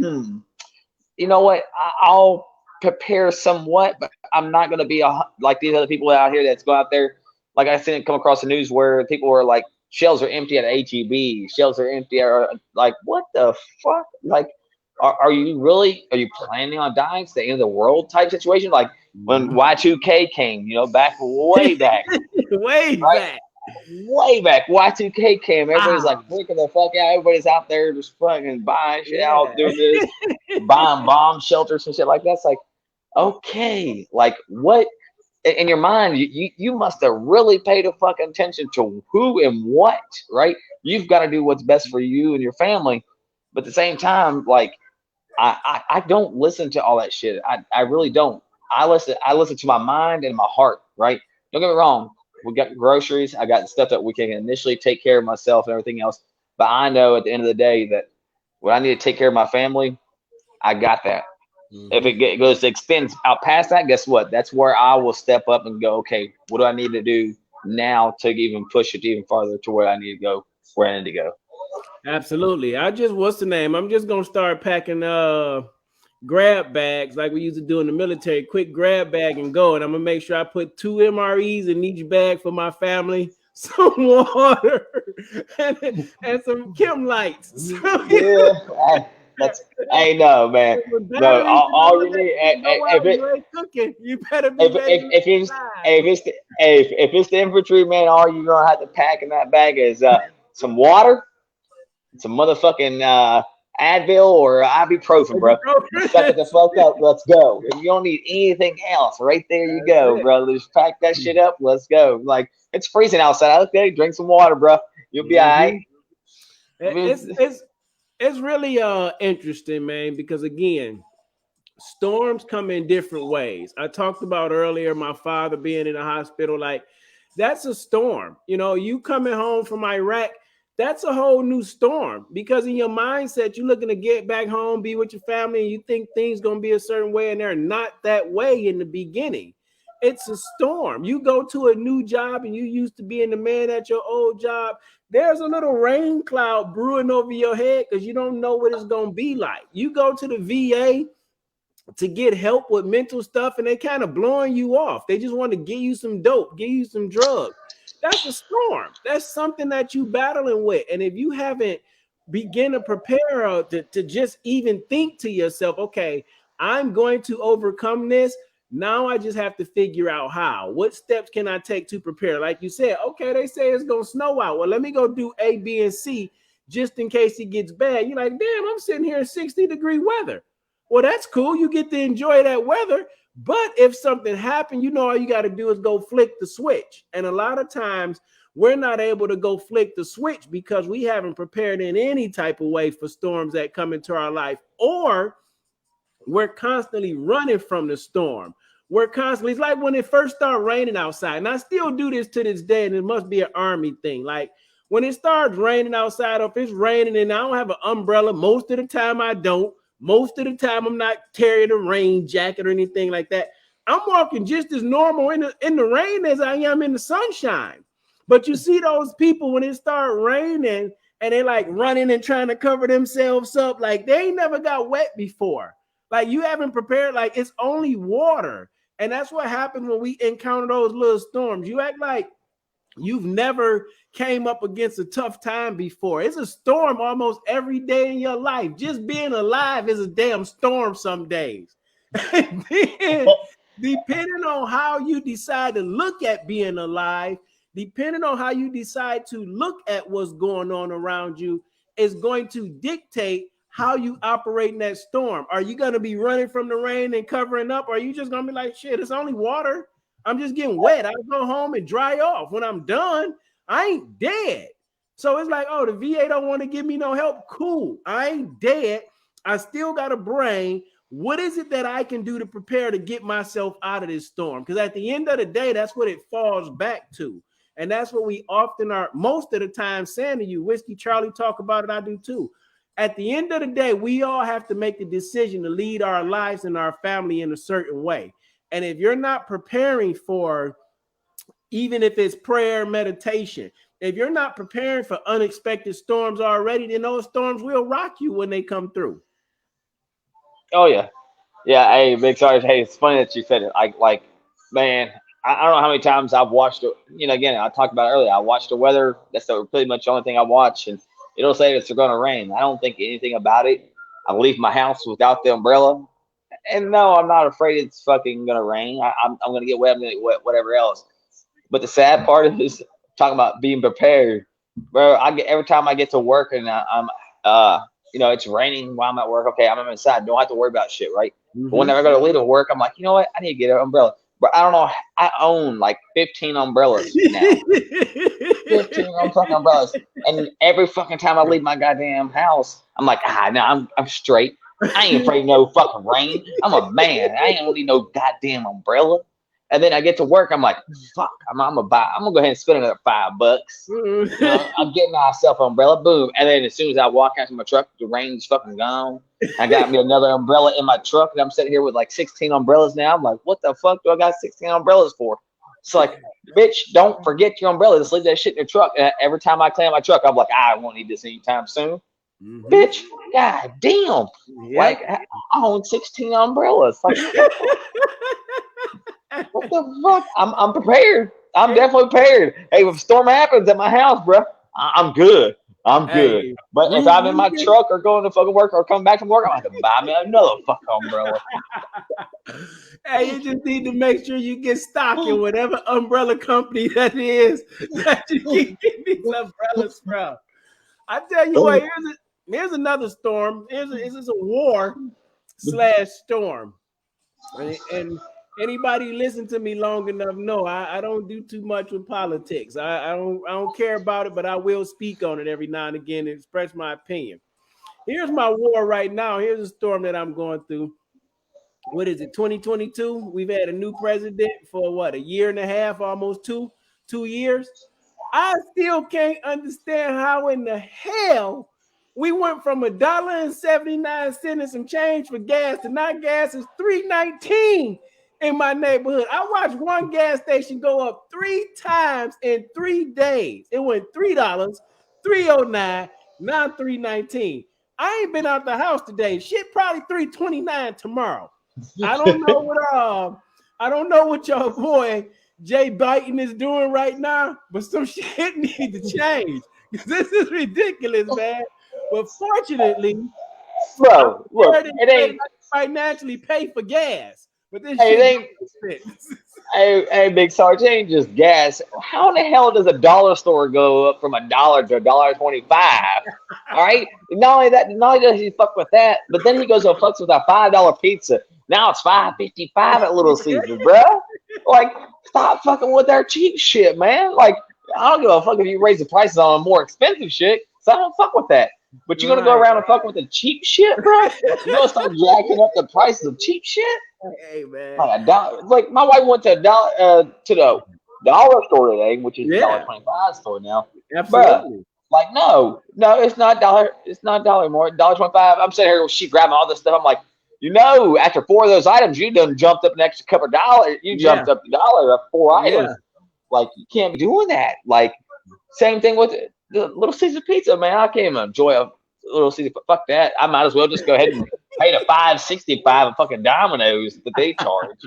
you know what, I'll prepare somewhat, but I'm not gonna be like these other people out here that's go out there. Like I seen it come across the news where people were like, shelves are empty at HEB, shelves are empty, or like, what the fuck? Like, are you planning on dying? It's the end of the world type situation, like when Y2K came, back way back, Way right? back. Way back, Y2K came. Everybody's like Ah, freaking the fuck out. Everybody's out there just fucking buying shit out, yeah. doing this, buying bomb shelters and shit like that. It's like, okay, like what? In your mind, you must have really paid a fucking attention to who and what, right? You've got to do what's best for you and your family, but at the same time, like I don't listen to all that shit. I really don't. I listen to my mind and my heart, right? Don't get me wrong. We got groceries. I got the stuff that we can initially take care of myself and everything else. But I know at the end of the day that when I need to take care of my family, I got that. If Mm-hmm. it goes to extends out past that, guess what? That's where I will step up and go, okay, what do I need to do now to even push it even farther to where I need to go, where I need to go? Absolutely. What's the name? I'm just gonna start packing grab bags like we used to do in the military. Quick grab bag and go. And I'm gonna make sure I put 2 MREs in each bag for my family, some water, and some chem lights. So, Yeah, that's I know, man. with No, batteries all, and all all you that, need you go if out, it you ain't cooking. You better be if ready if to if it's survive. if it's the infantry, man, all you're gonna have to pack in that bag is some water, some motherfucking Advil or ibuprofen, bro. Just suck it the That's fuck up. Let's go. If you don't need anything else, right there you go, it. bro. Just pack that shit up. Let's go. Like, it's freezing outside. Okay, drink some water, bro. You'll be all right. Mhm. It's really interesting, man, because again, storms come in different ways. I talked about earlier my father being in the hospital. Like That's a storm. You know, you coming home from Iraq, that's a whole new storm because in your mindset, you're looking to get back home, be with your family, and you think things gonna be a certain way, and they're not that way in the beginning. It's a storm. You go to a new job and you used to being the man at your old job. There's a little rain cloud brewing over your head because you don't know what it's gonna be like. You go to the VA to get help with mental stuff and they kind of blowing you off. They just want to give you some dope, give you some drugs. That's a storm. That's something that you battling with. And if you haven't begin to prepare to just even think to yourself, okay, I'm going to overcome this. Now I just have to figure out how. What steps can I take to prepare? Like you said, okay, they say it's going to snow out. Well, let me go do A, B, and C just in case it gets bad. You're like, damn, I'm sitting here in 60-degree weather. Well, that's cool. You get to enjoy that weather. But if something happened, you know, all you got to do is go flick the switch. And a lot of times we're not able to go flick the switch because we haven't prepared in any type of way for storms that come into our life, or we're constantly running from the storm. We're constantly, it's like when it first started raining outside, and I still do this to this day, and it must be an army thing. Like when it starts raining outside, if it's raining and I don't have an umbrella, most of the time I don't. Most of the time, I'm not carrying a rain jacket or anything like that. I'm walking just as normal in the rain as I am in the sunshine. But you see those people when it start raining and they like running and trying to cover themselves up, like they ain't never got wet before. Like you haven't prepared, like it's only water. And that's what happens when we encounter those little storms. You act like you've never came up against a tough time before. It's a storm almost every day in your life. Just being alive is a damn storm some days. And then, depending on how you decide to look at being alive, depending on how you decide to look at what's going on around you, is going to dictate how you operate in that storm. Are you going to be running from the rain and covering up? Or are you just going to be like, shit, it's only water. I'm just getting wet. I'll go home and dry off. When I'm done, I ain't dead. So it's like, oh, the VA don't want to give me no help. Cool. I ain't dead. I still got a brain. What is it that I can do to prepare to get myself out of this storm? Because at the end of the day, that's what it falls back to. And that's what we often are most of the time saying to you. Whiskey Charlie talk about it. I do too. At the end of the day, we all have to make the decision to lead our lives and our family in a certain way. And if you're not preparing for, even if it's prayer, meditation, if you're not preparing for unexpected storms already, then those storms will rock you when they come through. Oh yeah, yeah. Hey, big sorry. Hey, it's funny that you said it. Like, man, I don't know how many times I've watched it. You know, again, I talked about it earlier. I watched the weather. That's pretty much the only thing I watch, and it'll say it's going to rain. I don't think anything about it. I leave my house without the umbrella, and no, I'm not afraid it's fucking gonna rain. I'm gonna get wet. I'm gonna get wet. Whatever else. But the sad part is talking about being prepared, bro. I get every time I get to work and I'm you know, it's raining while I'm at work. Okay, I'm inside. Don't have to worry about shit, right? But whenever I go to leave to work, I'm like, you know what? I need to get an umbrella. But I don't know. I own like 15 umbrellas now. 15 fucking umbrellas. And every fucking time I leave my goddamn house, I'm like, no, I'm straight. I ain't afraid of no fucking rain. I'm a man. I ain't gonna need no goddamn umbrella. And then I get to work, I'm like, fuck, I'm gonna go ahead and spend another $5. You know, I'm getting myself an umbrella, boom. And then as soon as I walk out to my truck, the rain's fucking gone. I got me another umbrella in my truck, and I'm sitting here with like 16 umbrellas now. I'm like, what the fuck do I got 16 umbrellas for? It's like, bitch, don't forget your umbrella. Just leave that shit in your truck. And every time I clean my truck, I'm like, I won't need this anytime soon. Bitch, god damn. Yeah. Like, I own 16 umbrellas. Like, what the fuck? I'm prepared. I'm definitely prepared. Hey, if a storm happens at my house, bro, I'm good. I'm good. Hey, but if I'm in my truck or going to fucking work or coming back from work, I'm going to have to buy me another fucking umbrella. Hey, you just need to make sure you get stock in whatever umbrella company that is that you keep getting these umbrellas from. I tell you what, here's another storm. This is a war/storm. And anybody listen to me long enough know I don't do too much with politics. I don't care about it, but I will speak on it every now and again and express my opinion. Here's my war right now. Here's a storm that I'm going through. What is it, 2022? We've had a new president for what, a year and a half, almost two. 2 years. I still can't understand how in the hell we went from $1.79 and some change for gas to now gas is $3.19 in my neighborhood. I watched one gas station go up 3 times in 3 days. It went $3, $3.09, now $3.19. I ain't been out the house today. Shit, probably $3.29 tomorrow. I don't know what your boy Jay Biden is doing right now, but some shit needs to change. This is ridiculous, man. But fortunately, bro, look, it ain't financially pay for gas. But this hey, shit it ain't hey, Big Sarge, it ain't just gas. How in the hell does a dollar store go up from $1 to $1.25? All right. Not only does he fuck with that, but then he goes and fucks with a $5 pizza. Now it's $5.55 at Little Caesars, bro. Like, stop fucking with our cheap shit, man. Like, I don't give a fuck if you raise the prices on more expensive shit. So I don't fuck with that. But you're gonna go around and fuck with the cheap shit, bro? You gonna start jacking up the prices of cheap shit? Hey, man. Like $1. Like my wife went to the dollar store today, which is $1.25 store now. Absolutely. Bruh, like no, it's not dollar. It's not $1 more. $1.25. I'm sitting here, she grabbing all this stuff. I'm like, after 4 of those items, you done jumped up an extra couple of dollars. You jumped up $1 of 4 items. Like you can't be doing that. Like same thing with the Little Caesar pizza, man. I can't even enjoy a Little Caesar. Fuck that. I might as well just go ahead and pay the $5.65 of fucking Domino's that they charge.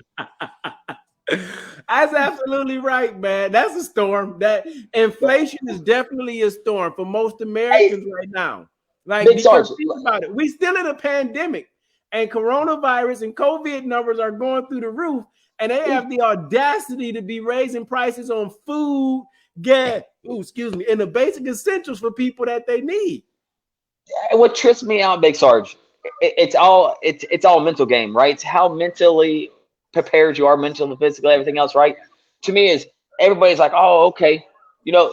That's absolutely right, man. That's a storm. That inflation is definitely a storm for most Americans right now. Like, because think about it, we still in a pandemic, and coronavirus and COVID numbers are going through the roof, and they have the audacity to be raising prices on food, gas, and the basic essentials for people that they need. What trips me out, Big Sarge, it's all mental game, right? It's how mentally prepared you are, mentally, physically, everything else, right? To me, is everybody's like, oh, okay, they're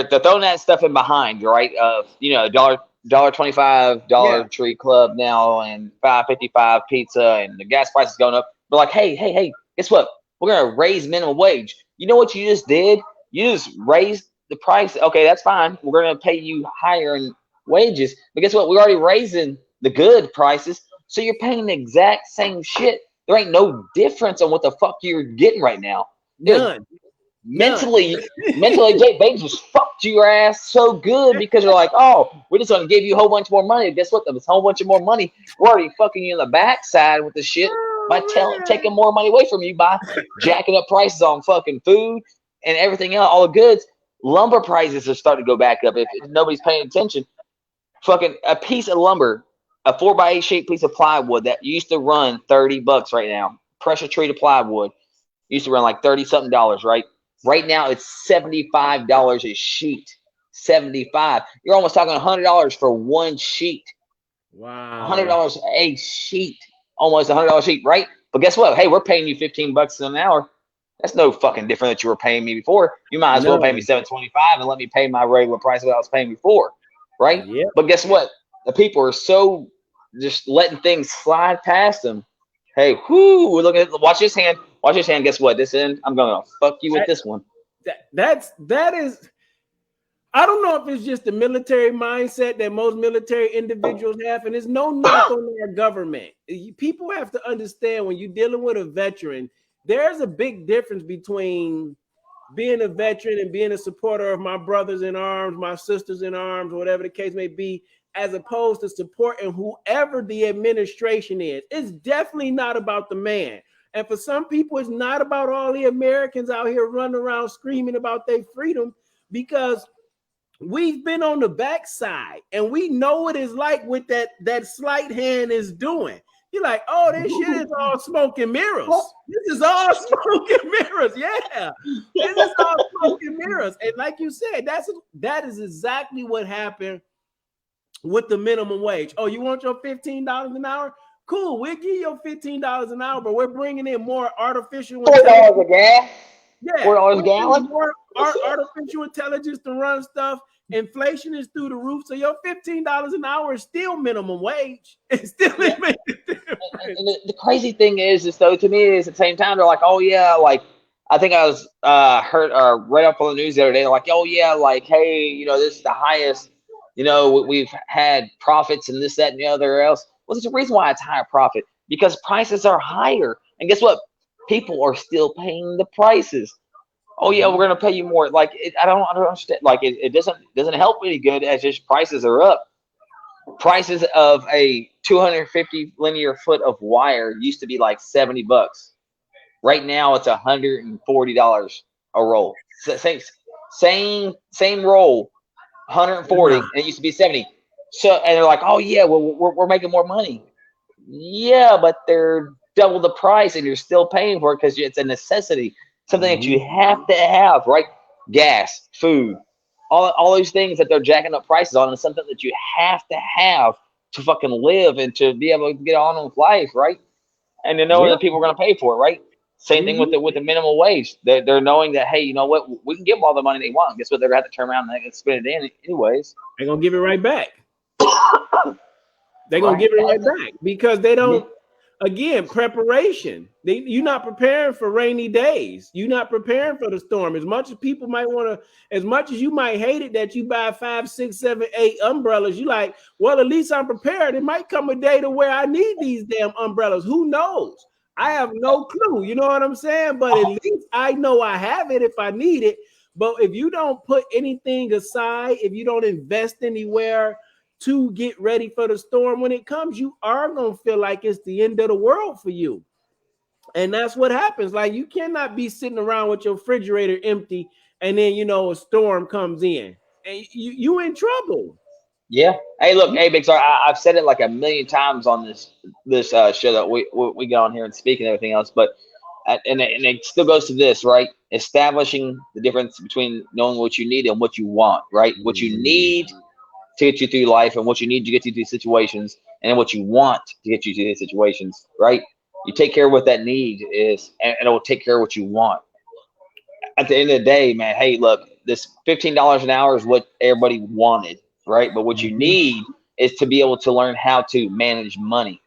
throwing that stuff in behind, right? $1.25 Dollar Tree Club now, and $5.55 pizza, and the gas price is going up. But like, hey, guess what? We're gonna raise minimum wage. You know what you just did? You just raised the price. Okay, that's fine. We're gonna pay you higher in wages, but guess what? We're already raising the good prices, so you're paying the exact same shit. There ain't no difference on what the fuck you're getting right now. None. Mentally, Jake Bates just fucked your ass so good because you're like, oh, we're just gonna give you a whole bunch more money. Guess what? There's a whole bunch of more money. We're already fucking you in the backside with the shit by taking more money away from you by jacking up prices on fucking food and everything else, all the goods. Lumber prices are starting to go back up if nobody's paying attention. Fucking a piece of lumber, a 4x8 shaped piece of plywood that used to run $30 right now. Pressure treated plywood used to run like $30-something, right? Right now it's $75 a sheet. $75. You're almost talking $100 for one sheet. Wow. $100 a sheet. Almost $100 a sheet, right? But guess what? Hey, we're paying you $15 an hour. That's no fucking different that you were paying me before. You might as well pay me $7.25 and let me pay my regular price that I was paying before, right? Yep. But guess what? The people are so just letting things slide past them. Hey, look at watch this hand. Watch this hand. Guess what? This end, I'm gonna fuck you with this one. That is. I don't know if it's just the military mindset that most military individuals have, and there's no knock on their government. People have to understand when you're dealing with a veteran, there's a big difference between being a veteran and being a supporter of my brothers in arms, my sisters in arms, whatever the case may be, as opposed to supporting whoever the administration is. It's definitely not about the man. And for some people, it's not about all the Americans out here running around screaming about their freedom, because we've been on the backside and we know what it's like with that slight hand is doing. You're like, oh, this shit is all smoke and mirrors. This is all smoke and mirrors. Yeah, this is all smoke and mirrors. And like you said, that is exactly what happened with the minimum wage. Oh, you want your $15 an hour? Cool, we'll give you $15 an hour, but we're bringing in more artificial intelligence. $4 a gas. Yeah, $4 a gallon. More artificial intelligence to run stuff. Inflation is through the roof, so your $15 an hour is still minimum wage. It's still and the crazy thing is though, to me, is at the same time they're like, oh yeah, like I think I was heard read up on the news the other day. Like, oh yeah, like hey, this is the highest. We've had profits and this, that, and the other else. Well, there's a reason why it's higher profit because prices are higher, and guess what? People are still paying the prices. Oh yeah, we're gonna pay you more. Like I don't understand. Like it doesn't help any good as just prices are up. Prices of a 250 linear foot of wire used to be like $70. Right now, it's $140 a roll. Same roll, 140, Yeah. and it used to be 70. So, and they're like, oh yeah, well we're making more money. Yeah, but they're double the price, and you're still paying for it because it's a necessity, something that you Mhm. have to have, right? Gas, food, all those things that they're jacking up prices on, is something that you have to fucking live and to be able to get on with life, right? And to know Yep. that people are going to pay for it, right? Same thing with Mhm. the minimum wage. They're knowing that, hey, you know what? We can give them all the money they want. Guess what? They're going to have to turn around and they're going to spend it anyways. They're gonna give it right back. They're gonna Right? give it right back because they don't. Again, preparation. You're not preparing for rainy days. You're not preparing for the storm. As much as people might want to, as much as you might hate it that you buy 5, 6, 7, 8 umbrellas, you like, well, at least I'm prepared. It might come a day to where I need these damn umbrellas. Who knows? I have no clue. You know what I'm saying? But at least I know I have it if I need it. But if you don't put anything aside, if you don't invest anywhere to get ready for the storm when it comes, you are going to feel like it's the end of the world for you. And that's what happens. Like, you cannot be sitting around with your refrigerator empty and then, a storm comes in and you in trouble. Yeah. Hey, look, hey, Big Star. I've said it like a million times on this show that we get on here and speak and everything else, but and it still goes to this, right? Establishing the difference between knowing what you need and what you want, right? What you need to get you through life and what you need to get you through situations and what you want to get you through these situations, right? You take care of what that need is, and it will take care of what you want. At the end of the day, man, hey, look, this $15 an hour is what everybody wanted, right? But what you Mhm. need is to be able to learn how to manage money,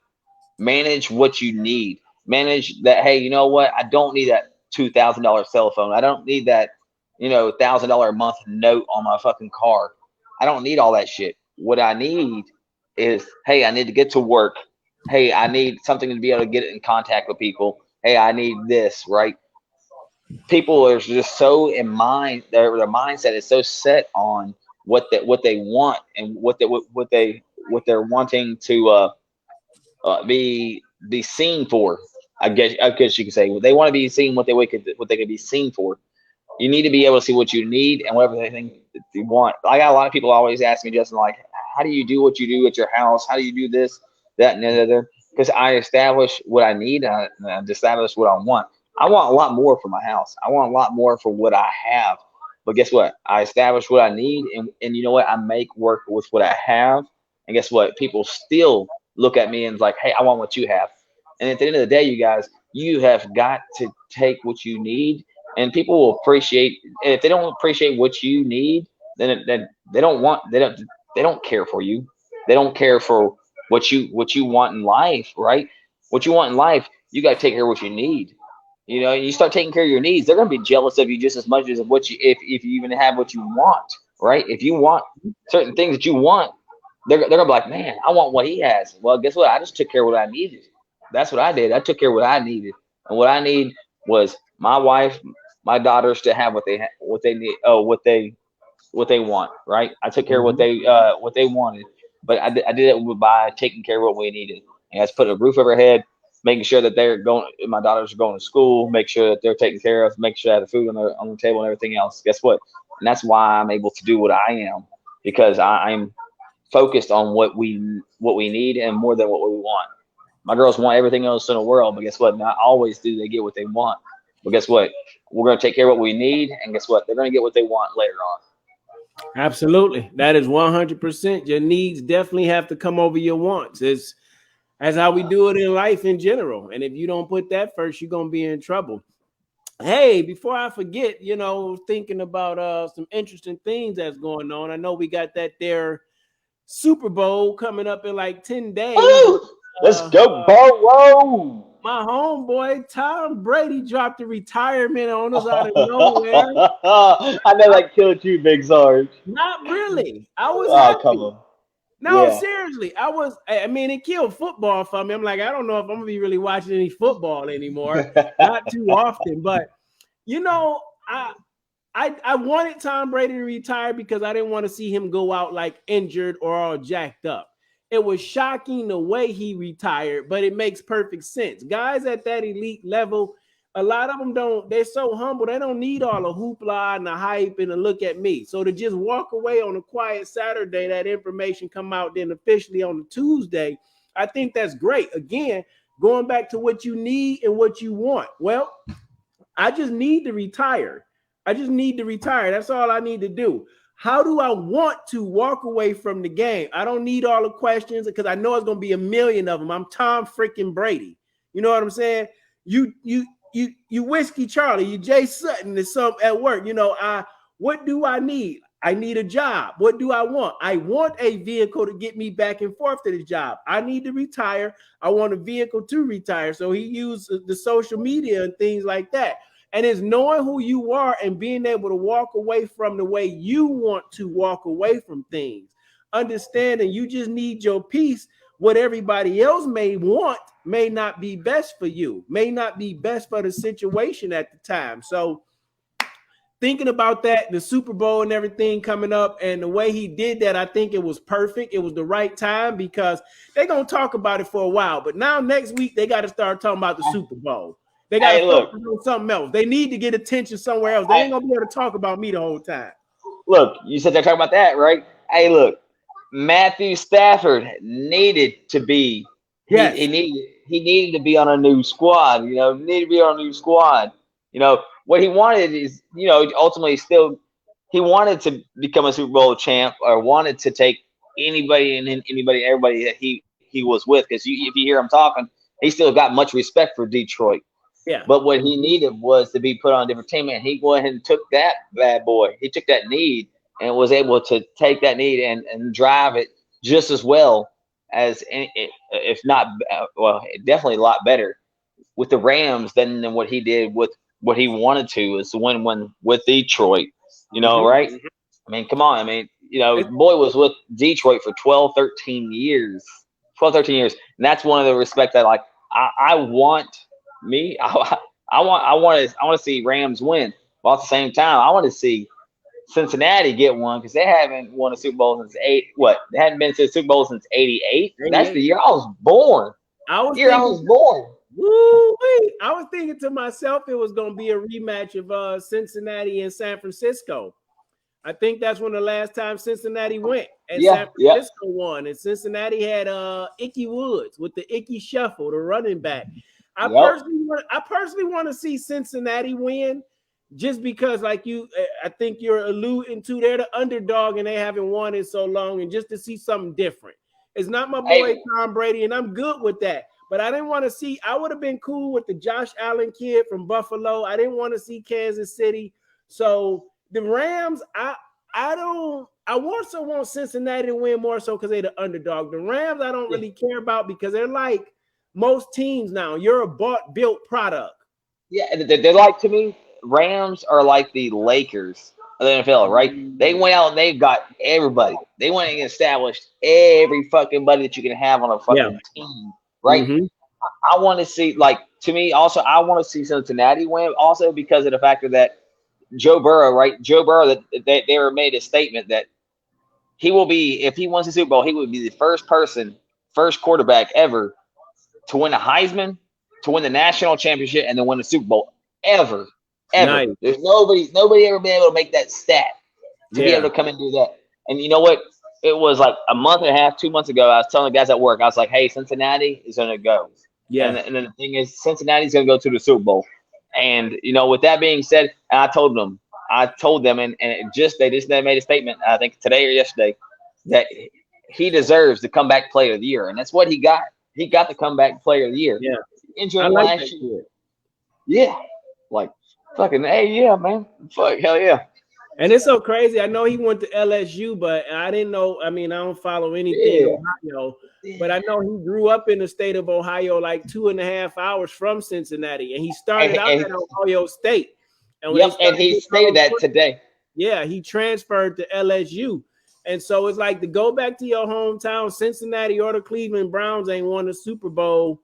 manage what you need, manage that. Hey, you know what? I don't need that $2,000 cell phone. I don't need that, $1,000 a month note on my fucking car. I don't need all that shit. What I need is, hey, I need to get to work. Hey, I need something to be able to get in contact with people. Hey, I need this, right? People are just so in mind, their mindset is so set on what they want and what they're wanting to be seen for. I guess you could say they want to be seen what they could be seen for. You need to be able to see what you need and whatever they think that you want. I got a lot of people always ask me, Justin, like, how do you do what you do at your house? How do you do this, that, and the other? Because I establish what I need and I establish what I want. I want a lot more for my house. I want a lot more for what I have. But guess what? I establish what I need, and you know what? I make work with what I have. And guess what? People still look at me and like, hey, I want what you have. And at the end of the day, you guys, you have got to take what you need, and people will appreciate. And if they don't appreciate what you need, then they don't care for you. They don't care for what you want in life, right? What you want in life, you got to take care of what you need. And you start taking care of your needs, they're gonna be jealous of you just as much as of what you if you even have what you want, right? If you want certain things that you want, they're gonna be like, man, I want what he has. Well, guess what? I just took care of what I needed. That's what I did. I took care of what I needed, and what I need was my wife, my daughters to have what they need, what they want, right? I took care of what Mhm. they wanted, but I did it by taking care of what we needed. And I just put a roof over their head, making sure that they're going. My daughters are going to school, make sure that they're taken care of, make sure I have the food on the table and everything else. Guess what? And that's why I'm able to do what I am because I'm focused on what we need and more than what we want. My girls want everything else in the world, but guess what? Not always do they get what they want. But guess what? We're going to take care of what we need, and guess what? They're going to get what they want later on. Absolutely. That is 100%. Your needs definitely have to come over your wants. That's how we do it in life in general. And if you don't put that first, you're going to be in trouble. Hey, before I forget, thinking about some interesting things that's going on. I know we got that there Super Bowl coming up in like 10 days. Woo! Let's Uh, go, Burrow! my homeboy Tom Brady dropped a retirement on us out of nowhere. I know that killed you, Big Sarge. Not really. I was Oh, come happy. on. No, Yeah. seriously. I mean, it killed football for me. I'm like, I don't know if I'm gonna be really watching any football anymore. Not too often, but you know, I wanted Tom Brady to retire because I didn't want to see him go out like injured or all jacked up. It was shocking the way he retired, but it makes perfect sense. Guys at that elite level, a lot of them don't, they're so humble, they don't need all the hoopla and the hype and the look at me. So to just walk away on a quiet Saturday, that information come out then officially on the Tuesday, I think that's great. Again, going back to what you need and what you want. Well, I just need to retire. I just need to retire. That's all I need to do. How do I want to walk away from the game? I don't need all the questions because I know it's going to be a million of them. I'm Tom freaking Brady. You know what I'm saying? You Whiskey Charlie, you Jay Sutton is some at work. You know, what do I need? I need a job. What do I want? I want a vehicle to get me back and forth to the job. I need to retire. I want a vehicle to retire. So he used the social media and things like that. And it's knowing who you are and being able to walk away from the way you want to walk away from things. Understanding you just need your peace. What everybody else may want may not be best for you, may not be best for the situation at the time. So thinking about that, the Super Bowl and everything coming up, and the way he did that, I think it was perfect. It was the right time because they're going to talk about it for a while. But now next week, they got to start talking about the Super Bowl. They got to focus on something else. They need to get attention somewhere else. They ain't going to be able to talk about me the whole time. Look, you said they're talking about that, right? Hey, look, Matthew Stafford needed to be. Yes. He needed to be on a new squad. You know, needed to be on a new squad. You know what he wanted is, you know, ultimately still he wanted to become a Super Bowl champ or wanted to take everybody that he was with, because if you hear him talking, he still got much respect for Detroit. Yeah. But what he needed was to be put on a different team, and he went ahead and took that bad boy. He took that need and was able to take that need and drive it just as well as, if not, well, definitely a lot better with the Rams than what he did with what he wanted to, is to win with Detroit. You know, right? I mean, come on. I mean, you know, boy was with Detroit for 12, 13 years. 12, 13 years. And that's one of the respect that, like, I want me. I want to see Rams win. But at the same time, I want to see Cincinnati get one, because they haven't won a Super Bowl since They hadn't been to the Super Bowl since '88. That's the year I was born. I was born. Woo-wee. I was thinking to myself it was going to be a rematch of Cincinnati and San Francisco. I think that's when the last time Cincinnati went, and San Francisco won. And Cincinnati had Icky Woods with the Icky Shuffle, the running back. I personally want to see Cincinnati win, just because, like I think you're alluding to, they're the underdog and they haven't won in so long, and just to see something different. It's not my boy Tom Brady, and I'm good with that. But I didn't want to see. I would have been cool with the Josh Allen kid from Buffalo. I didn't want to see Kansas City. So the Rams, I also want Cincinnati to win more so because they're the underdog. The Rams, I don't really care about because they're like most teams now. You're a built product. Yeah, they're like, to me, Rams are like the Lakers of the NFL, right? They went out and they've got everybody. They went and established every fucking buddy that you can have on a fucking team, right? I want to see, like, to me, also, I want to see Cincinnati win, also because of the factor that Joe Burrow, right? Joe Burrow, that they were made a statement that he will be, if he wins the Super Bowl, he would be the first quarterback ever to win a Heisman, to win the national championship, and then win the Super Bowl ever. Nice. There's nobody ever been able to make that stat to be able to come and do that. And you know what? It was like a month and a half, 2 months ago, I was telling the guys at work, I was like, hey, Cincinnati is going to go. Yeah. And then the thing is, Cincinnati's going to go to the Super Bowl. And, you know, with that being said, and I told them, and they just made a statement, I think today or yesterday, that he deserves the comeback player of the year. And that's what he got. He got the comeback player of the year. Yeah. Injured last year. Yeah. Like, fucking, hey, yeah, man. Fuck, hell yeah. And it's so crazy. I know he went to LSU, but I didn't know. I mean, I don't follow anything Yeah. Ohio, but I know he grew up in the state of Ohio, like 2.5 hours from Cincinnati, and he started out And at Ohio State. And when they yep, and started he getting all stated those, that today. yeah, he transferred to LSU. And so it's like to go back to your hometown, Cincinnati or the Cleveland Browns ain't won a Super Bowl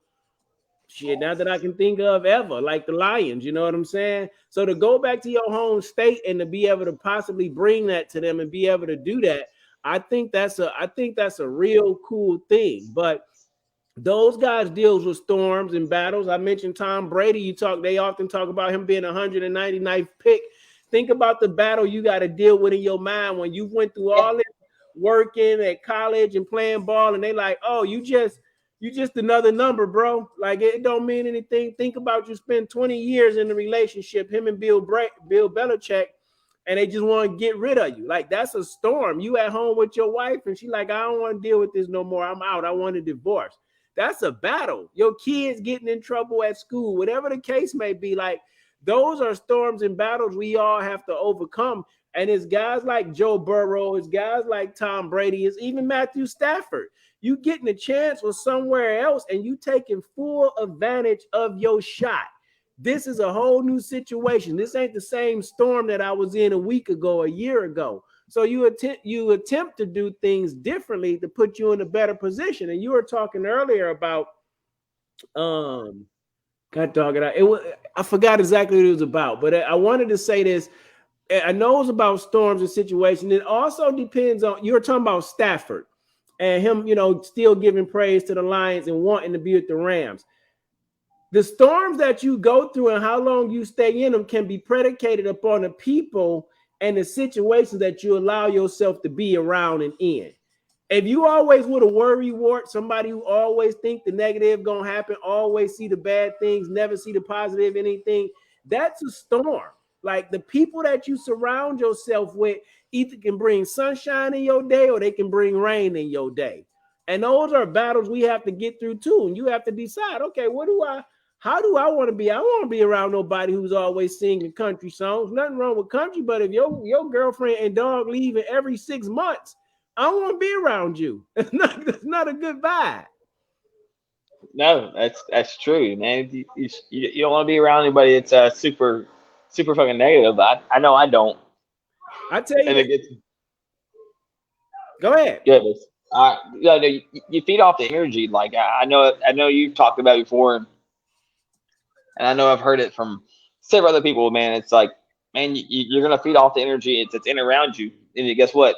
shit, not that I can think of ever, like the Lions, you know what I'm saying? So to go back to your home state and to be able to possibly bring that to them and be able to do that, I think that's a real cool thing. But those guys deals with storms and battles. I mentioned Tom Brady. They often talk about him being 199th pick. Think about the battle you got to deal with in your mind when you went through Yeah. all this working at college and playing ball, and they like, oh, you just another number, bro. Like it don't mean anything. Think about you spend 20 years in the relationship, him and Bill Belichick, and they just want to get rid of you. Like that's a storm. You at home with your wife, and she like, I don't want to deal with this no more. I'm out. I want a divorce. That's a battle. Your kids getting in trouble at school, whatever the case may be. Like those are storms and battles we all have to overcome. And it's guys like Joe Burrow, it's guys like Tom Brady, it's even Matthew Stafford. You getting a chance with somewhere else and you taking full advantage of your shot. This is a whole new situation. This ain't the same storm that I was in a week ago, a year ago. So you attempt to do things differently to put you in a better position. And you were talking earlier about God dog it out. I forgot exactly what it was about, but I wanted to say this. I know it's about storms and situations. It also depends on you were talking about Stafford and him, still giving praise to the Lions and wanting to be with the Rams. The storms that you go through and how long you stay in them can be predicated upon the people and the situations that you allow yourself to be around and in. If you always with a worry wart, somebody who always think the negative gonna happen, always see the bad things, never see the positive anything, that's a storm. Like the people that you surround yourself with either can bring sunshine in your day or they can bring rain in your day. And those are battles we have to get through too. And you have to decide, okay, how do I want to be? I want to be around nobody who's always singing country songs. Nothing wrong with country, but if your girlfriend and dog leaving every 6 months, I don't want to be around you. That's not a good vibe. No, that's true, man. You don't want to be around anybody that's super fucking negative. I know I don't, I tell you and that. it gets Go ahead. good. Yeah, no, you feed off the energy. Like I know you've talked about it before, and I know I've heard it from several other people. Man, it's like, man, you're gonna feed off the energy it's in around you, and guess what?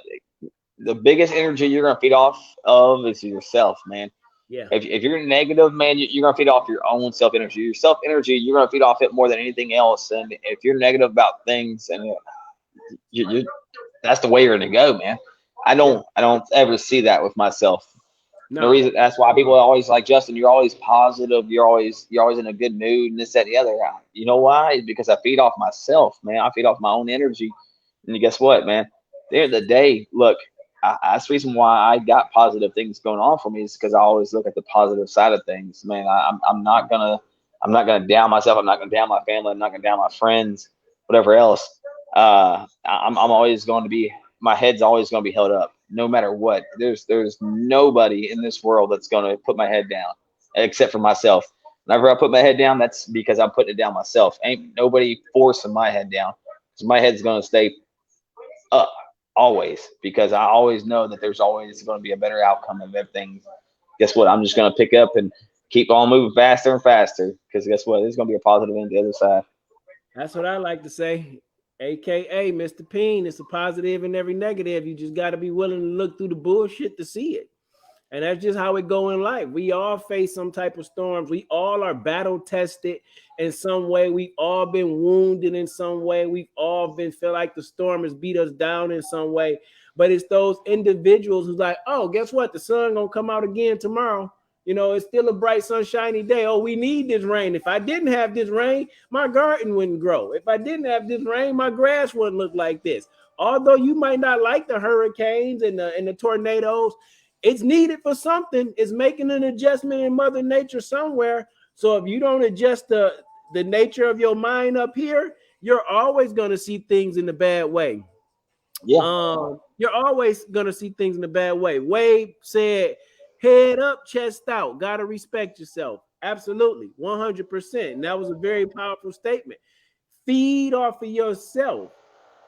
The biggest energy you're gonna feed off of is yourself, man. Yeah. If you're negative, man, you're gonna feed off your own self energy. Your self energy, you're gonna feed off it more than anything else. And if you're negative about things, and you that's the way you're gonna go, man. Yeah. I don't ever see that with myself. The No. reason that's why people are always like, Justin, you're always positive. You're always in a good mood, and this, that, and the other. You know why? It's because I feed off myself, man. I feed off my own energy. And guess what, man? At the end of the day, look, that's the reason why I got positive things going on for me is because I always look at the positive side of things, man. I'm not gonna down myself. I'm not gonna down my family. I'm not gonna down my friends, whatever else. I'm always going to be, my head's always going to be held up no matter what. There's nobody in this world that's going to put my head down except for myself. Whenever I put my head down, that's because I'm putting it down myself. Ain't nobody forcing my head down. So my head's going to stay up always because I always know that there's always going to be a better outcome of everything. Guess what? I'm just going to pick up and keep on moving faster and faster because guess what? There's going to be a positive end to the other side. That's what I like to say. AKA Mr. Peen. It's a positive and every negative. You just got to be willing to look through the bullshit to see it. And that's just how it go in life. We all face some type of storms. We all are battle tested in some way. We've all been wounded in some way. We've all been feel like the storm has beat us down in some way. But it's those individuals who's like, oh, guess what? The sun gonna come out again tomorrow. It's still a bright, sunshiny day. Oh, we need this rain. If I didn't have this rain, my garden wouldn't grow. If I didn't have this rain, my grass wouldn't look like this. Although you might not like the hurricanes and the tornadoes, it's needed for something. It's making an adjustment in Mother Nature somewhere. So if you don't adjust the nature of your mind up here, you're always going to see things in a bad way. Yeah. You're always gonna see things in a bad way. Wade said, "Head up, chest out. Gotta respect yourself." Absolutely, 100%. And that was a very powerful statement. Feed off of yourself.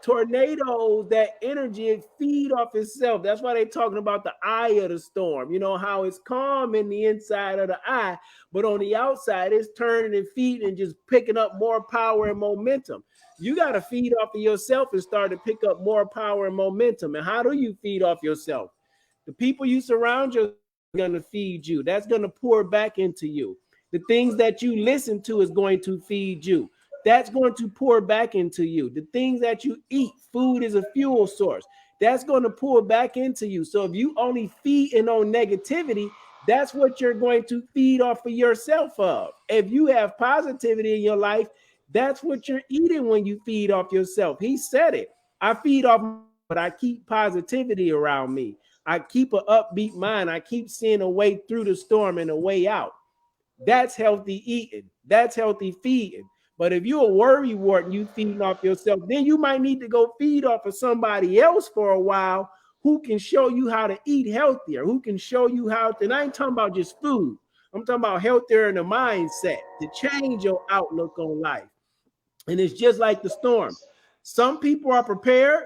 Tornadoes, that energy, it feed off itself. That's why they're talking about the eye of the storm. You know how it's calm in the inside of the eye, but on the outside, it's turning and feeding and just picking up more power and momentum. You got to feed off of yourself and start to pick up more power and momentum. And how do you feed off yourself? The people you surround yourself are going to feed you. That's going to pour back into you. The things that you listen to is going to feed you. That's going to pour back into you. The things that you eat, food is a fuel source. That's going to pour back into you. So if you only feeding on negativity, that's what you're going to feed off of yourself of. If you have positivity in your life, that's what you're eating when you feed off yourself. He said it. I feed off, but I keep positivity around me. I keep an upbeat mind. I keep seeing a way through the storm and a way out. That's healthy eating. That's healthy feeding. But if you're a worry wart and you feeding off yourself, then you might need to go feed off of somebody else for a while who can show you how to eat healthier, who can show you how to, and I ain't talking about just food. I'm talking about healthier in the mindset to change your outlook on life. And it's just like the storm. Some people are prepared.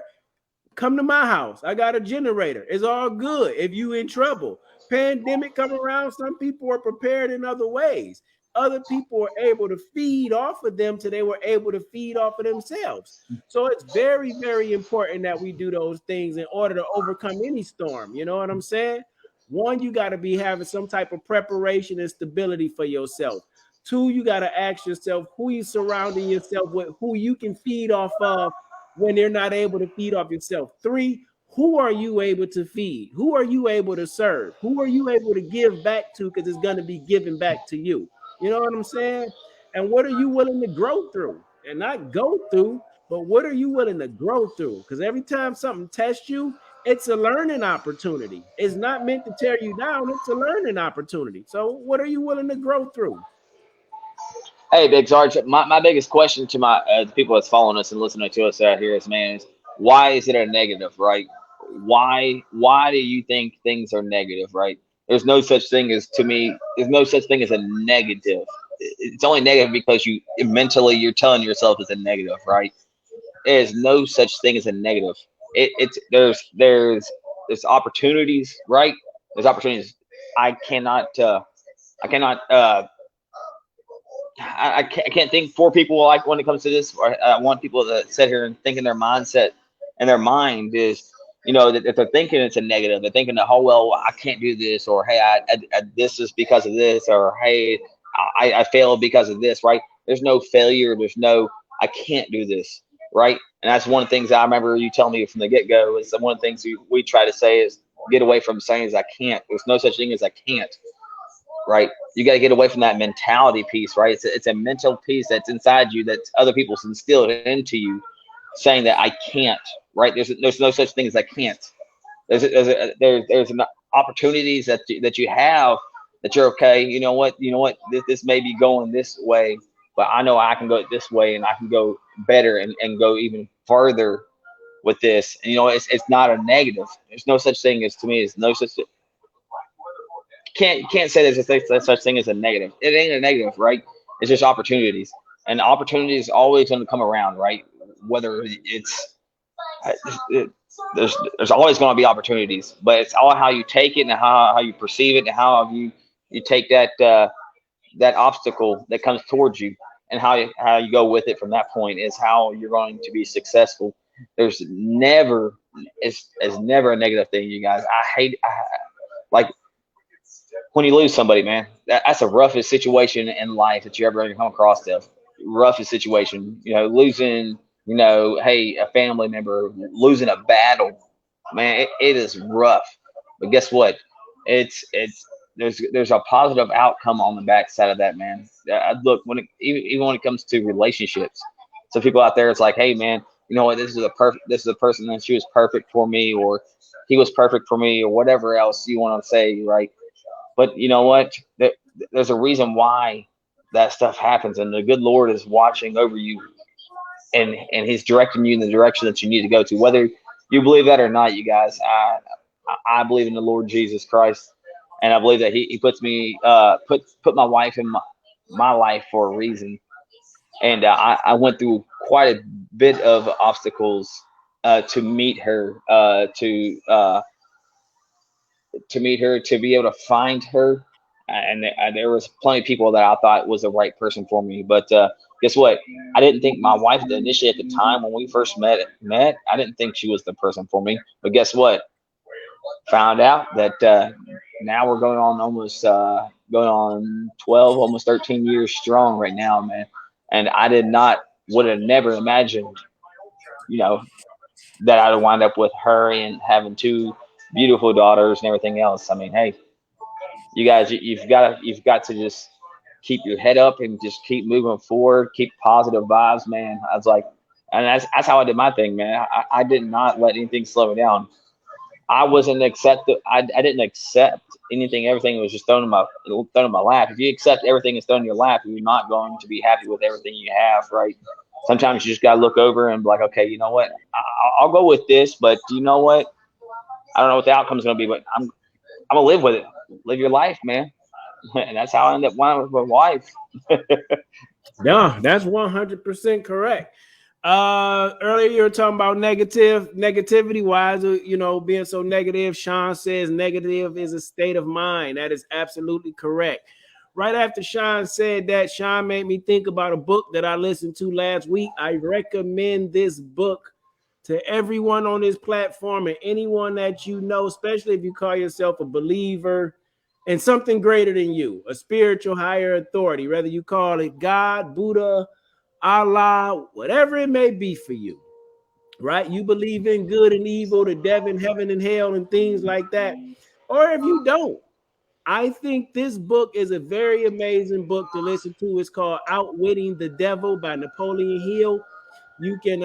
Come to my house. I got a generator. It's all good if you in trouble. Pandemic come around, some people are prepared in other ways. Other people were able to feed off of them till they were able to feed off of themselves. So it's very, very important that we do those things in order to overcome any storm. You know what I'm saying? One, you got to be having some type of preparation and stability for yourself. Two, you got to ask yourself who you surrounding yourself with, who you can feed off of when they're not able to feed off yourself. Three, who are you able to feed? Who are you able to serve? Who are you able to give back to? Because it's going to be given back to you. You know what I'm saying? And what are you willing to grow through? And not go through, but what are you willing to grow through? Because every time something tests you, it's a learning opportunity. It's not meant to tear you down, it's a learning opportunity. So, what are you willing to grow through? Hey, Big Sarge, my biggest question to my the people that's following us and listening to us out here is, man, is why is it a negative, right? Why do you think things are negative, right? There's no such thing as, to me, there's no such thing as a negative. It's only negative because you mentally you're telling yourself it's a negative, right? There's no such thing as a negative. It's there's opportunities, right? There's opportunities. I cannot I cannot I can't think for people like when it comes to this. I want people to sit here and think in their mindset and their mind is, you know, that if they're thinking it's a negative, they're thinking that, oh, well, I can't do this, or hey, this is because of this, or hey, I failed because of this, right? There's no failure. There's no, I can't do this, right? And that's one of the things I remember you telling me from the get go is one of the things we try to say is get away from saying is I can't. There's no such thing as I can't, right? You got to get away from that mentality piece, right? It's a mental piece that's inside you that other people's instilled into you, saying that I can't, right? There's no such thing as I can't. There's an opportunities that you have that you're okay. You know what? This may be going this way, but I know I can go this way and I can go better and go even further with this. And it's not a negative. There's no such thing as, to me, there's no such, can't say there's such thing as a negative. It ain't a negative, right? It's just opportunities, and opportunities always going to come around, right? Whether it's it, there's always going to be opportunities, but it's all how you take it and how you perceive it and how you take that obstacle that comes towards you, and how you go with it from that point is how you're going to be successful. There's never it's never a negative thing, you guys. Like when you lose somebody, man, that's the roughest situation in life that you're ever going to come across. The roughest situation, losing, hey, a family member, losing a battle, man, it is rough. But guess what? It's there's a positive outcome on the backside of that, man. Look, even when it comes to relationships, so people out there, it's like, hey, man, you know what? This is a person that she was perfect for me, or he was perfect for me, or whatever else you want to say, right? But you know what? There's a reason why that stuff happens, and the good Lord is watching over you, and He's directing you in the direction that you need to go to. Whether You believe that or not, you guys, I believe in the Lord Jesus Christ, and I believe that He puts me put my wife in my life for a reason. And I went through quite a bit of obstacles to meet her, to meet her, to be able to find her. And there was plenty of people that I thought was the right person for me. But guess what? I didn't think my wife initially at the time when we first met. I didn't think she was the person for me. But guess what? Found out that now we're going on almost going on 12, almost 13 years strong right now, man. And I did not would have never imagined, you know, that I'd wind up with her and having two beautiful daughters and everything else. I mean, hey, you guys, you've got to just keep your head up and just keep moving forward, keep positive vibes, man. I was like, and that's how I did my thing, man. I did not let anything slow me down. I wasn't accept. I didn't accept anything. Everything was just thrown in my lap. If you accept everything that's thrown in your lap, you're not going to be happy with everything you have, right? Sometimes you just gotta look over and be like, okay, you know what? I'll go with this, but you know what? I don't know what the outcome's gonna be, but I'm gonna live with it. Live your life, man. And that's how I ended up with my wife. Yeah, that's 100% correct. Earlier you were talking about negativity. Why is it, being so negative? Sean says negative is a state of mind. That is absolutely correct. Right after Sean said that, Sean made me think about a book that I listened to last week. I recommend this book to everyone on this platform and anyone that you know, especially if you call yourself a believer in something greater than you, a spiritual higher authority, whether you call it God, Buddha, Allah, whatever it may be for you, right? You believe in good and evil, the devil, heaven and hell, and things like that. Or if you don't, I think this book is a very amazing book to listen to. It's called Outwitting the Devil by Napoleon Hill. You can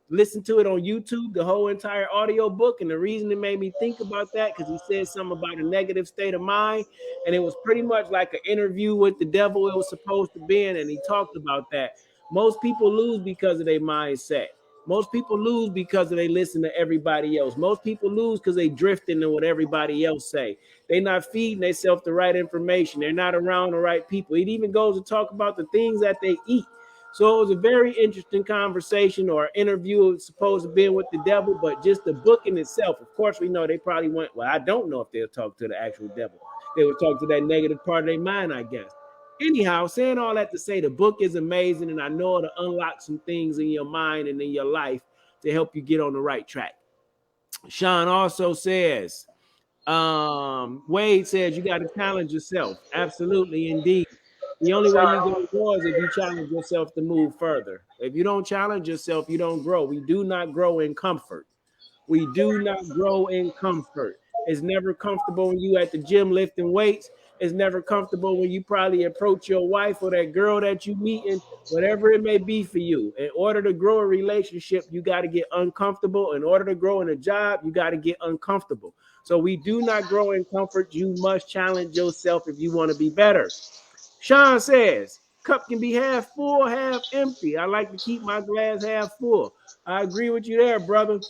listen to it on YouTube, the whole entire audio book. And the reason it made me think about that, because he said something about a negative state of mind. And it was pretty much like an interview with the devil it was supposed to be in. And he talked about that. Most people lose because of their mindset. Most people lose because they listen to everybody else. Most people lose because they drift into what everybody else say. They're not feeding themselves the right information. They're not around the right people. It even goes to talk about the things that they eat. So it was a very interesting conversation or interview. It was supposed to be with the devil, but just the book in itself. Of course, we know they probably went, well, I don't know if they'll talk to the actual devil. They would talk to that negative part of their mind, I guess. Anyhow, saying all that to say the book is amazing, and I know it'll unlock some things in your mind and in your life to help you get on the right track. Sean also says, Wade says you got to challenge yourself. Absolutely, indeed. The only way you're going to grow is if you challenge yourself to move further. If you don't challenge yourself, you don't grow. We do not grow in comfort. We do not grow in comfort. It's never comfortable when you at the gym lifting weights. It's never comfortable when you probably approach your wife or that girl that you meeting, whatever it may be for you. In order to grow a relationship, you got to get uncomfortable. In order to grow in a job, you got to get uncomfortable. So we do not grow in comfort. You must challenge yourself if you want to be better. Sean says, cup can be half full, half empty. I like to keep my glass half full. I agree with you there, brother.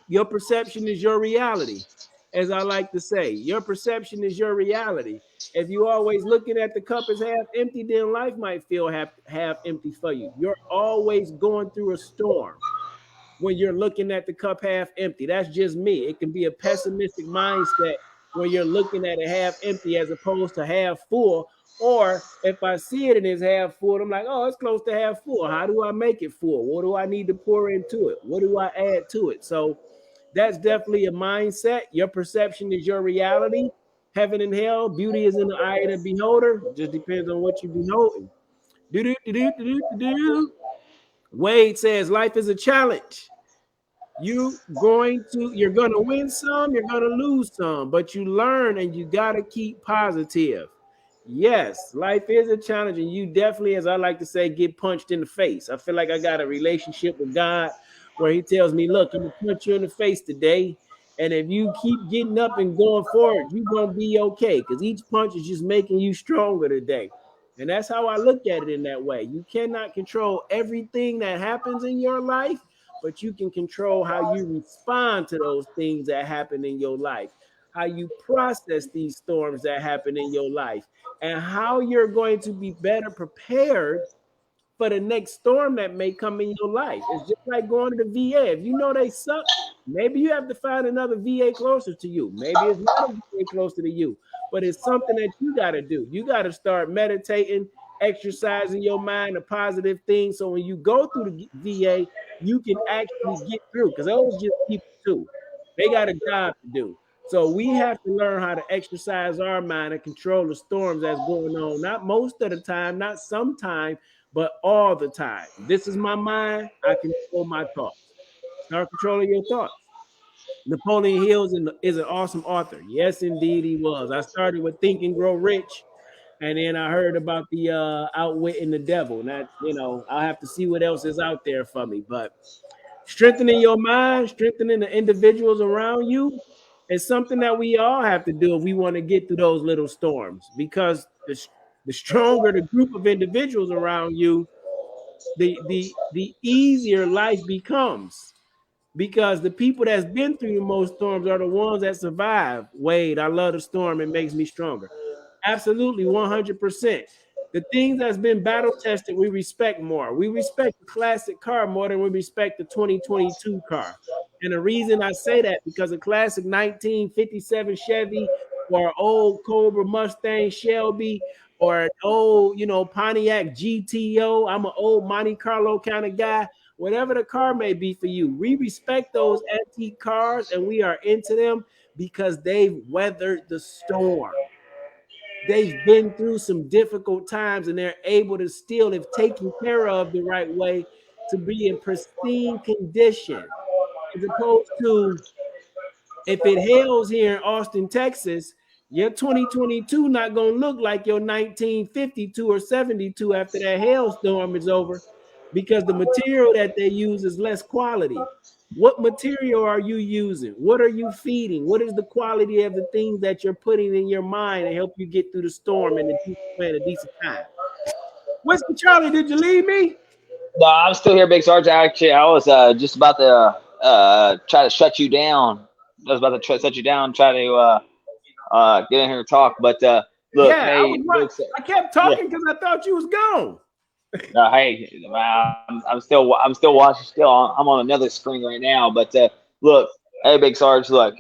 Your perception is your reality, as I like to say. Your perception is your reality. If you're always looking at the cup as half empty, then life might feel half empty for you. You're always going through a storm when you're looking at the cup half empty. That's just me. It can be a pessimistic mindset when you're looking at it half empty as opposed to half full. Or if I see it and it's half full, I'm like, oh, it's close to half full. How do I make it full? What do I need to pour into it? What do I add to it? So that's definitely a mindset. Your perception is your reality. Heaven and hell, beauty is in the eye of the beholder. It just depends on what you're beholding. Do. Wade says life is a challenge. You're gonna win some, you're gonna lose some, but you learn and you gotta keep positive. Yes, life is a challenge, and you definitely, as I like to say, get punched in the face. I feel like I got a relationship with God where He tells me, "Look, I'm gonna punch you in the face today, and if you keep getting up and going forward, you're gonna be okay. Because each punch is just making you stronger today." And that's how I look at it in that way. You cannot control everything that happens in your life, but you can control how you respond to those things that happen in your life, how you process these storms that happen in your life, and how you're going to be better prepared for the next storm that may come in your life. It's just like going to the VA. If you know they suck, maybe you have to find another VA closer to you. Maybe it's not a VA closer to you, but it's something that you got to do. You got to start meditating, exercising your mind, a positive thing. So when you go through the VA, you can actually get through, because those just people too. They got a job to do. So we have to learn how to exercise our mind and control the storms that's going on. Not most of the time, not sometime, but all the time. This is my mind. I control my thoughts. Start controlling your thoughts. Napoleon Hill is an awesome author. Yes, indeed, he was. I started with Think and Grow Rich, and then I heard about the Outwitting the Devil. And that, I'll have to see what else is out there for me. But strengthening your mind, strengthening the individuals around you is something that we all have to do if we want to get through those little storms. Because the stronger the group of individuals around you, the easier life becomes, because the people that's been through the most storms are the ones that survive. Wade, I love the storm. It makes me stronger. Absolutely, 100%. The things that's been battle tested, we respect more. We respect the classic car more than we respect the 2022 car. And the reason I say that, because a classic 1957 Chevy or an old Cobra Mustang Shelby or an old, Pontiac GTO. I'm an old Monte Carlo kind of guy. Whatever the car may be for you, we respect those antique cars and we are into them because they've weathered the storm. They've been through some difficult times and they're able to still, if taken care of the right way, to be in pristine condition, as opposed to, if it hails here in Austin, Texas, your 2022 not going to look like your 1952 or 72 after that hailstorm is over, because the material that they use is less quality. What material are you using? What are you feeding? What is the quality of the things that you're putting in your mind to help you get through the storm and a decent time? Whiskey Charlie, did you leave me? No, I'm still here, Big Sarge. Actually, I was just about to try to shut you down. I was about to shut you down, try to get in here and talk. But look, Yeah, hey, Big, I kept yeah, talking because I thought you was gone. hey, I'm still watching. I'm on another screen right now. But look, hey, Big Sarge, look,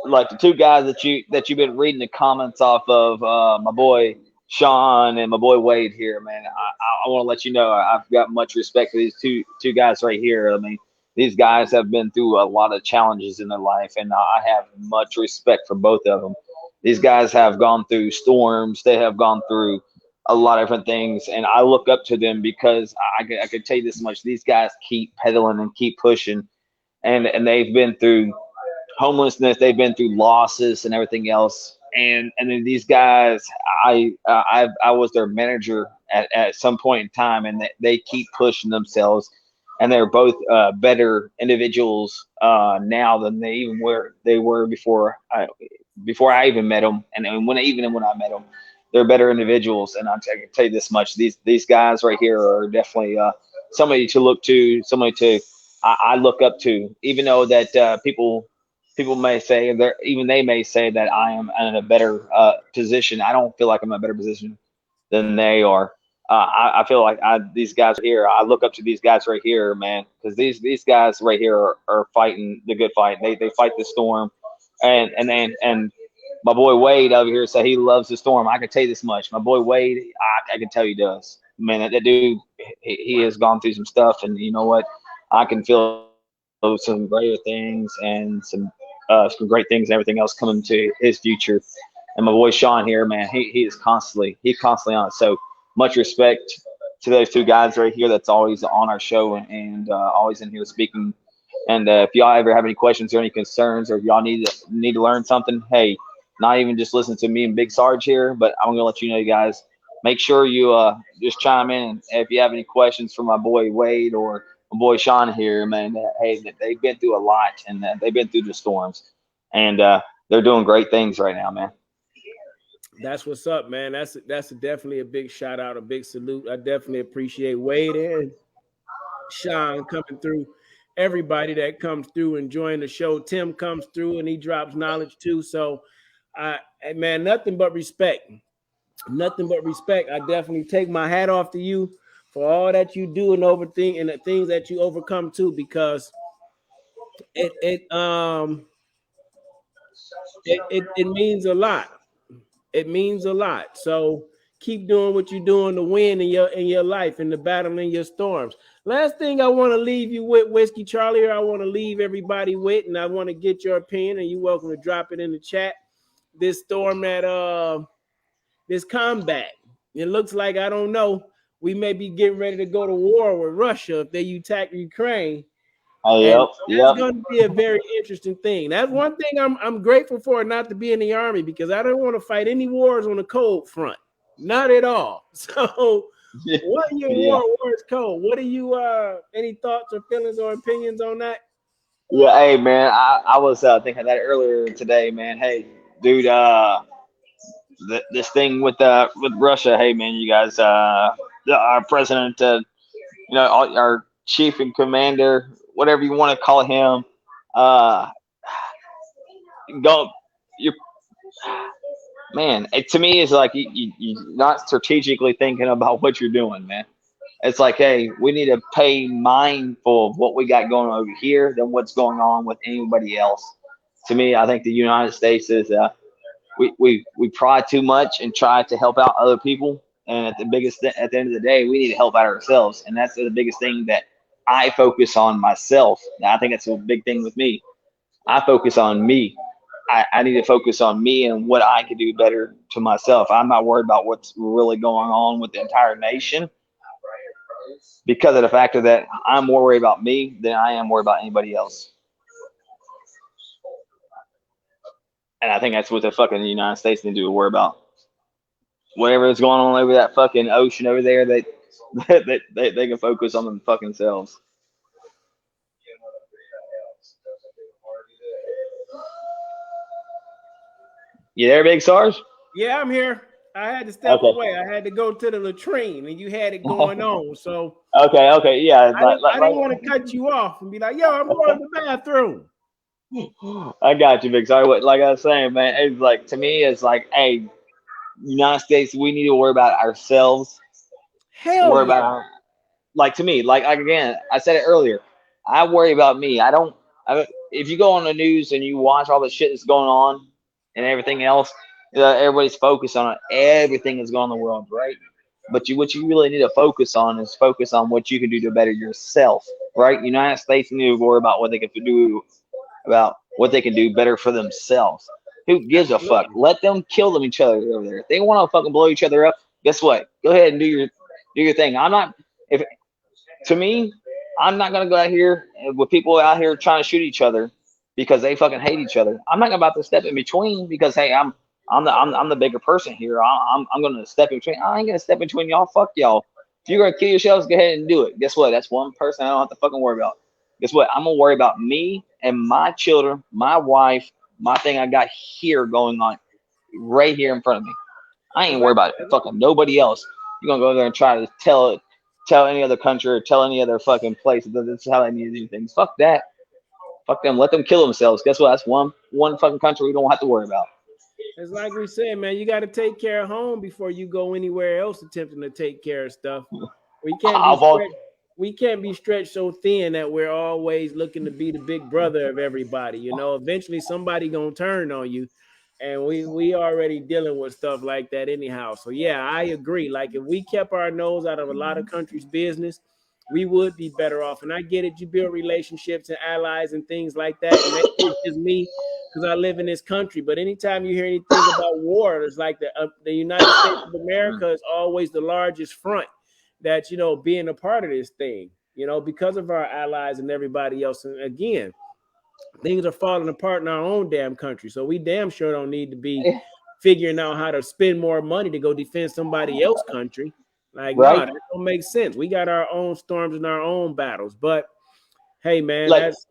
like the two guys that you've been reading the comments off of, my boy Sean and my boy Wade here, man. I want to let you know I've got much respect for these two guys right here. I mean, these guys have been through a lot of challenges in their life, and I have much respect for both of them. These guys have gone through storms. They have gone through a lot of different things, and I look up to them because I could tell you this much: these guys keep pedaling and keep pushing, and they've been through homelessness, they've been through losses and everything else. And then these guys, I was their manager at some point in time, and they keep pushing themselves, and they're both better individuals now than they were before I even met them, and when I met them, they're better individuals. And I can tell you this much: these guys right here are definitely somebody to look to, somebody to I look up to, even though that people may say they may say that I am in a better position. I don't feel like I'm in a better position than they are. I feel like these guys here, I look up to these guys right here, man, because these guys right here are fighting the good fight. They fight the storm, and my boy Wade over here said he loves the storm. I can tell you this much: my boy Wade, I can tell you does. Man, that dude, he has gone through some stuff, and you know what? I can feel some greater things and some great things and everything else coming to his future. And my boy Sean here, man, he's constantly on it. So much respect to those two guys right here. That's always on our show and always in here speaking. And if y'all ever have any questions or any concerns, or if y'all need to learn something, hey, not even just listen to me and Big Sarge here, but I'm gonna let you know, you guys. Make sure you just chime in if you have any questions for my boy Wade or my boy Sean here, man. Hey, they've been through a lot, and they've been through the storms, and they're doing great things right now, man. That's what's up, man. That's definitely a big shout out, a big salute. I definitely appreciate Wade and Sean coming through everybody that comes through enjoying the show. Tim comes through and he drops knowledge too. So, man, nothing but respect. Nothing but respect. I definitely take my hat off to you for all that you do and overthink and the things that you overcome too, because it means a lot. It means a lot. So keep doing what you're doing to win in your life, in the battle, in your storms. Last thing I want to leave you with, Whiskey Charlie, or I want to leave everybody with, and I want to get your opinion, and you're welcome to drop it in the chat. This storm that this combat. It looks like, I don't know, we may be getting ready to go to war with Russia if they attack Ukraine. And Yep, that's yep. going to be a very interesting thing. That's one thing I'm grateful for, not to be in the army, because I don't want to fight any wars on the cold front. Not at all. So what are your Yeah. wars cold? What are you any thoughts or feelings or opinions on that? Yeah, hey man, I was thinking that earlier today, man. Hey, dude, this thing with Russia. Hey, man, you guys, our president, our chief and commander, whatever you want to call him, uh, go, you man. To me, it's like you're not strategically thinking about what you're doing, man. It's like, hey, we need to pay mindful of what we got going on over here than what's going on with anybody else. To me, I think the United States is we pry too much and try to help out other people, and at the end of the day, we need to help out ourselves, and that's the biggest thing that I focus on myself. Now, I think that's a big thing with me. I focus on me. I need to focus on me and what I can do better to myself. I'm not worried about what's really going on with the entire nation, because of the factor that I'm more worried about me than I am worried about anybody else. And I think that's what the fucking United States need to worry about. Whatever is going on over that fucking ocean over there, they can focus on them fucking selves. You there, Big SARS? Yeah, I'm here. I had to step Okay. away. I had to go to the latrine, and you had it going on. So Okay, yeah. I didn't want to cut you off and be like, "Yo, I'm going to the bathroom." I got you, Big SARS. Like I was saying, man, it's like, to me, it's like, hey, United States, we need to worry about ourselves. Hell Worry yeah. about, like, to me, like, again, I said it earlier. I worry about me. I don't. If you go on the news and you watch all the shit that's going on and everything else, everybody's focused on everything that's going on in the world, right? But what you really need to focus on is focus on what you can do to better yourself, right? United States need to worry about what they can do, about what they can do better for themselves. Who gives a fuck? Absolutely. Let them kill them each other over there. If they want to fucking blow each other up, guess what? Go ahead and do your thing. I'm not. If To me, I'm not gonna go out here with people out here trying to shoot each other because they fucking hate each other. I'm not about to step in between because, hey, I'm the bigger person here. I'm gonna step in between. I ain't gonna step in between y'all. Fuck y'all. If you're gonna kill yourselves, go ahead and do it. Guess what? That's one person I don't have to fucking worry about. Guess what? I'm gonna worry about me and my children, my wife, my thing I got here going on right here in front of me. I It's ain't like worried about it. Fucking nobody else. You're gonna go there and try to tell any other country or tell any other fucking place that this is how they need to do things. Fuck that. Fuck them. Let them kill themselves. Guess what? That's one fucking country we don't have to worry about. it's like we said, man. You got to take care of home before you go anywhere else attempting to take care of stuff. We can't be I'll vote. stretched. We can't be stretched so thin that we're always looking to be the big brother of everybody. You know, eventually somebody gonna turn on you, and we already dealing with stuff like that anyhow. So yeah, I agree. Like if we kept our nose out of a lot of countries' business, we would be better off. And I get it, you build relationships and allies and things like that. And maybe it's just me because I live in this country. But anytime you hear anything about war, it's like the United States of America is always the largest front that being a part of this thing. Because of our allies and everybody else. And again, things are falling apart in our own damn country. So we damn sure don't need to be figuring out how to spend more money to go defend somebody else's country. Like, no, Right? that don't make sense. We got our own storms and our own battles. But hey, man, Like, that's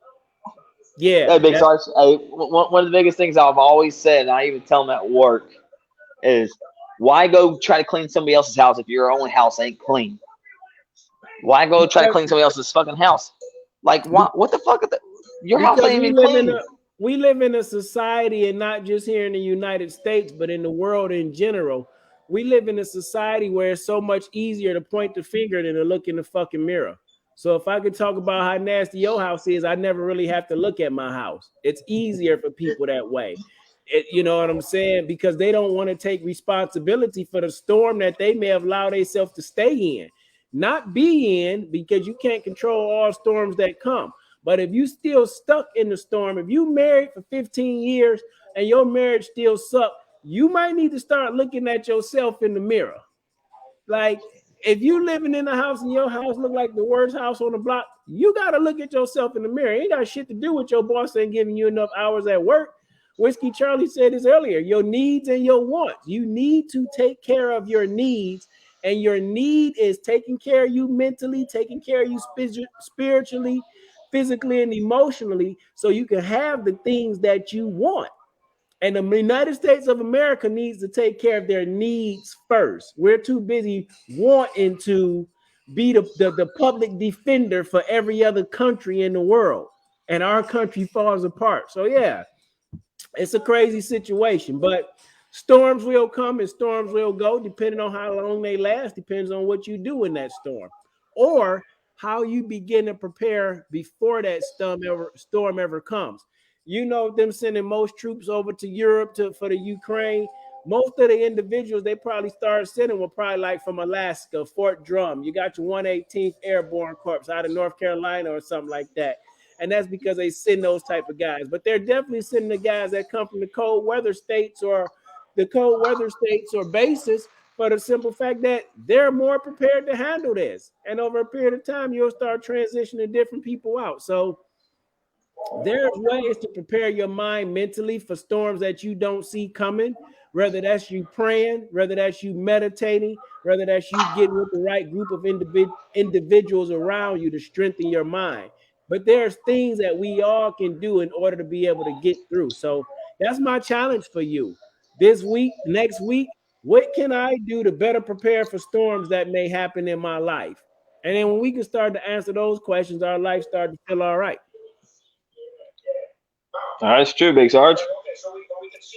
yeah, hey, Big that's Sarge, hey, one of the biggest things I've always said, and I even tell them at work, is why go try to clean somebody else's house if your own house ain't clean? Why go try to because clean somebody else's fucking house? Like, what the fuck? Your house Because ain't even clean. we live in a society, and not just here in the United States, but in the world in general. We live in a society where it's so much easier to point the finger than to look in the fucking mirror. So if I could talk about how nasty your house is, I never really have to look at my house. It's easier for people that way. You know what I'm saying? Because they don't want to take responsibility for the storm that they may have allowed themselves to stay in, not be in, because you can't control all storms that come. But if you still stuck in the storm, if you married for 15 years and your marriage still sucked, you might need to start looking at yourself in the mirror. Like, if you living in a house and your house look like the worst house on the block, you got to look at yourself in the mirror. It ain't got shit to do with your boss ain't giving you enough hours at work. Whiskey Charlie said this earlier, your needs and your wants. You need to take care of your needs, and your need is taking care of you mentally, taking care of you spiritually, physically, and emotionally, so you can have the things that you want. And the United States of America needs to take care of their needs first. We're too busy wanting to be the public defender for every other country in the world. And our country falls apart. So, yeah, it's a crazy situation. But storms will come and storms will go, depending on how long they last, depends on what you do in that storm. Or how you begin to prepare before that storm ever comes. You know, them sending most troops over to Europe for the Ukraine. Most of the individuals they probably started sending were probably like from Alaska, Fort Drum. You got your 118th Airborne Corps out of North Carolina or something like that. And that's because they send those type of guys. But they're definitely sending the guys that come from the cold weather states or bases, for the simple fact that they're more prepared to handle this. And over a period of time, you'll start transitioning different people out. So there's ways to prepare your mind mentally for storms that you don't see coming, whether that's you praying, whether that's you meditating, whether that's you getting with the right group of individuals around you to strengthen your mind. But there's things that we all can do in order to be able to get through. So that's my challenge for you this week, next week. What can I do to better prepare for storms that may happen in my life? And then when we can start to answer those questions, our life start to feel all right. That's true, Big Sarge.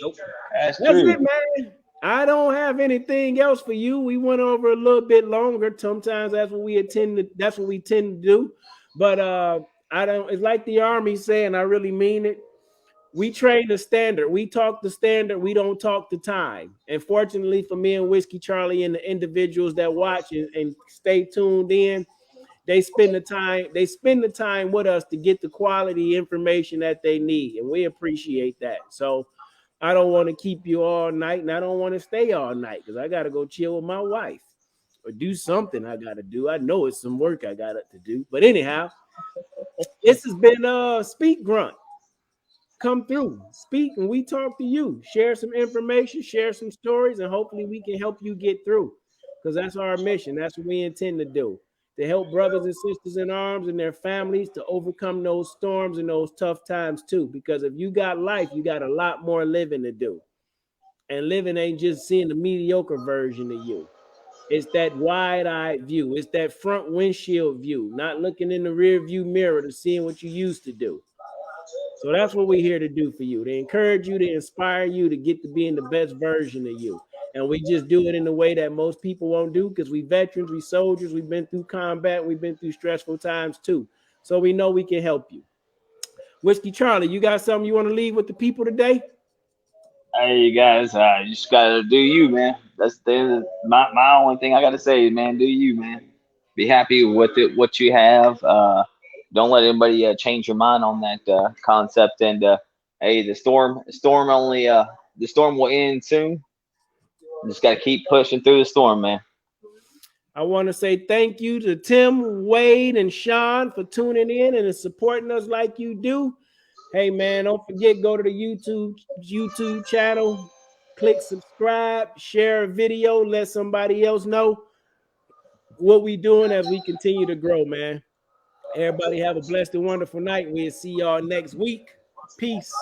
Nope. That's That's true. it, man. I don't have anything else for you. We went over a little bit longer. Sometimes that's what we tend to do. But I don't, it's like the army saying, I really mean it. We train the standard. We talk the standard. We don't talk the time. And fortunately for me and Whiskey Charlie and the individuals that watch and stay tuned in, they spend the time with us to get the quality information that they need, and we appreciate that. So I don't want to keep you all night, and I don't want to stay all night because I got to go chill with my wife or do something I got to do. I know it's some work I got to do, but anyhow, this has been Speak Grunt. Come through, speak, and we talk to you. Share some information, share some stories, and hopefully we can help you get through. Because that's our mission. That's what we intend to do. To help brothers and sisters in arms and their families to overcome those storms and those tough times too. Because if you got life, you got a lot more living to do. And living ain't just seeing the mediocre version of you. It's that wide-eyed view. It's that front windshield view, not looking in the rear view mirror to seeing what you used to do. So that's what we're here to do for you, to encourage you, to inspire you to get to being the best version of you. And we just do it in a way that most people won't do because we veterans, we soldiers, we've been through combat, we've been through stressful times too. So we know we can help you. Whiskey Charlie, you got something you want to leave with the people today? Hey, you guys, you just gotta do you, man. My only thing I gotta say, man. Do you, man. Be happy with it, what you have. Don't let anybody change your mind on that concept. And hey, the storm will end soon. You just gotta keep pushing through the storm, man. I want to say thank you to Tim, Wade, and Sean for tuning in and supporting us like you do. Hey man, don't forget, go to the YouTube channel, click subscribe, share a video, let somebody else know what we doing as we continue to grow, man. Everybody have a blessed and wonderful night. We'll see y'all next week. Peace.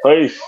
Peace.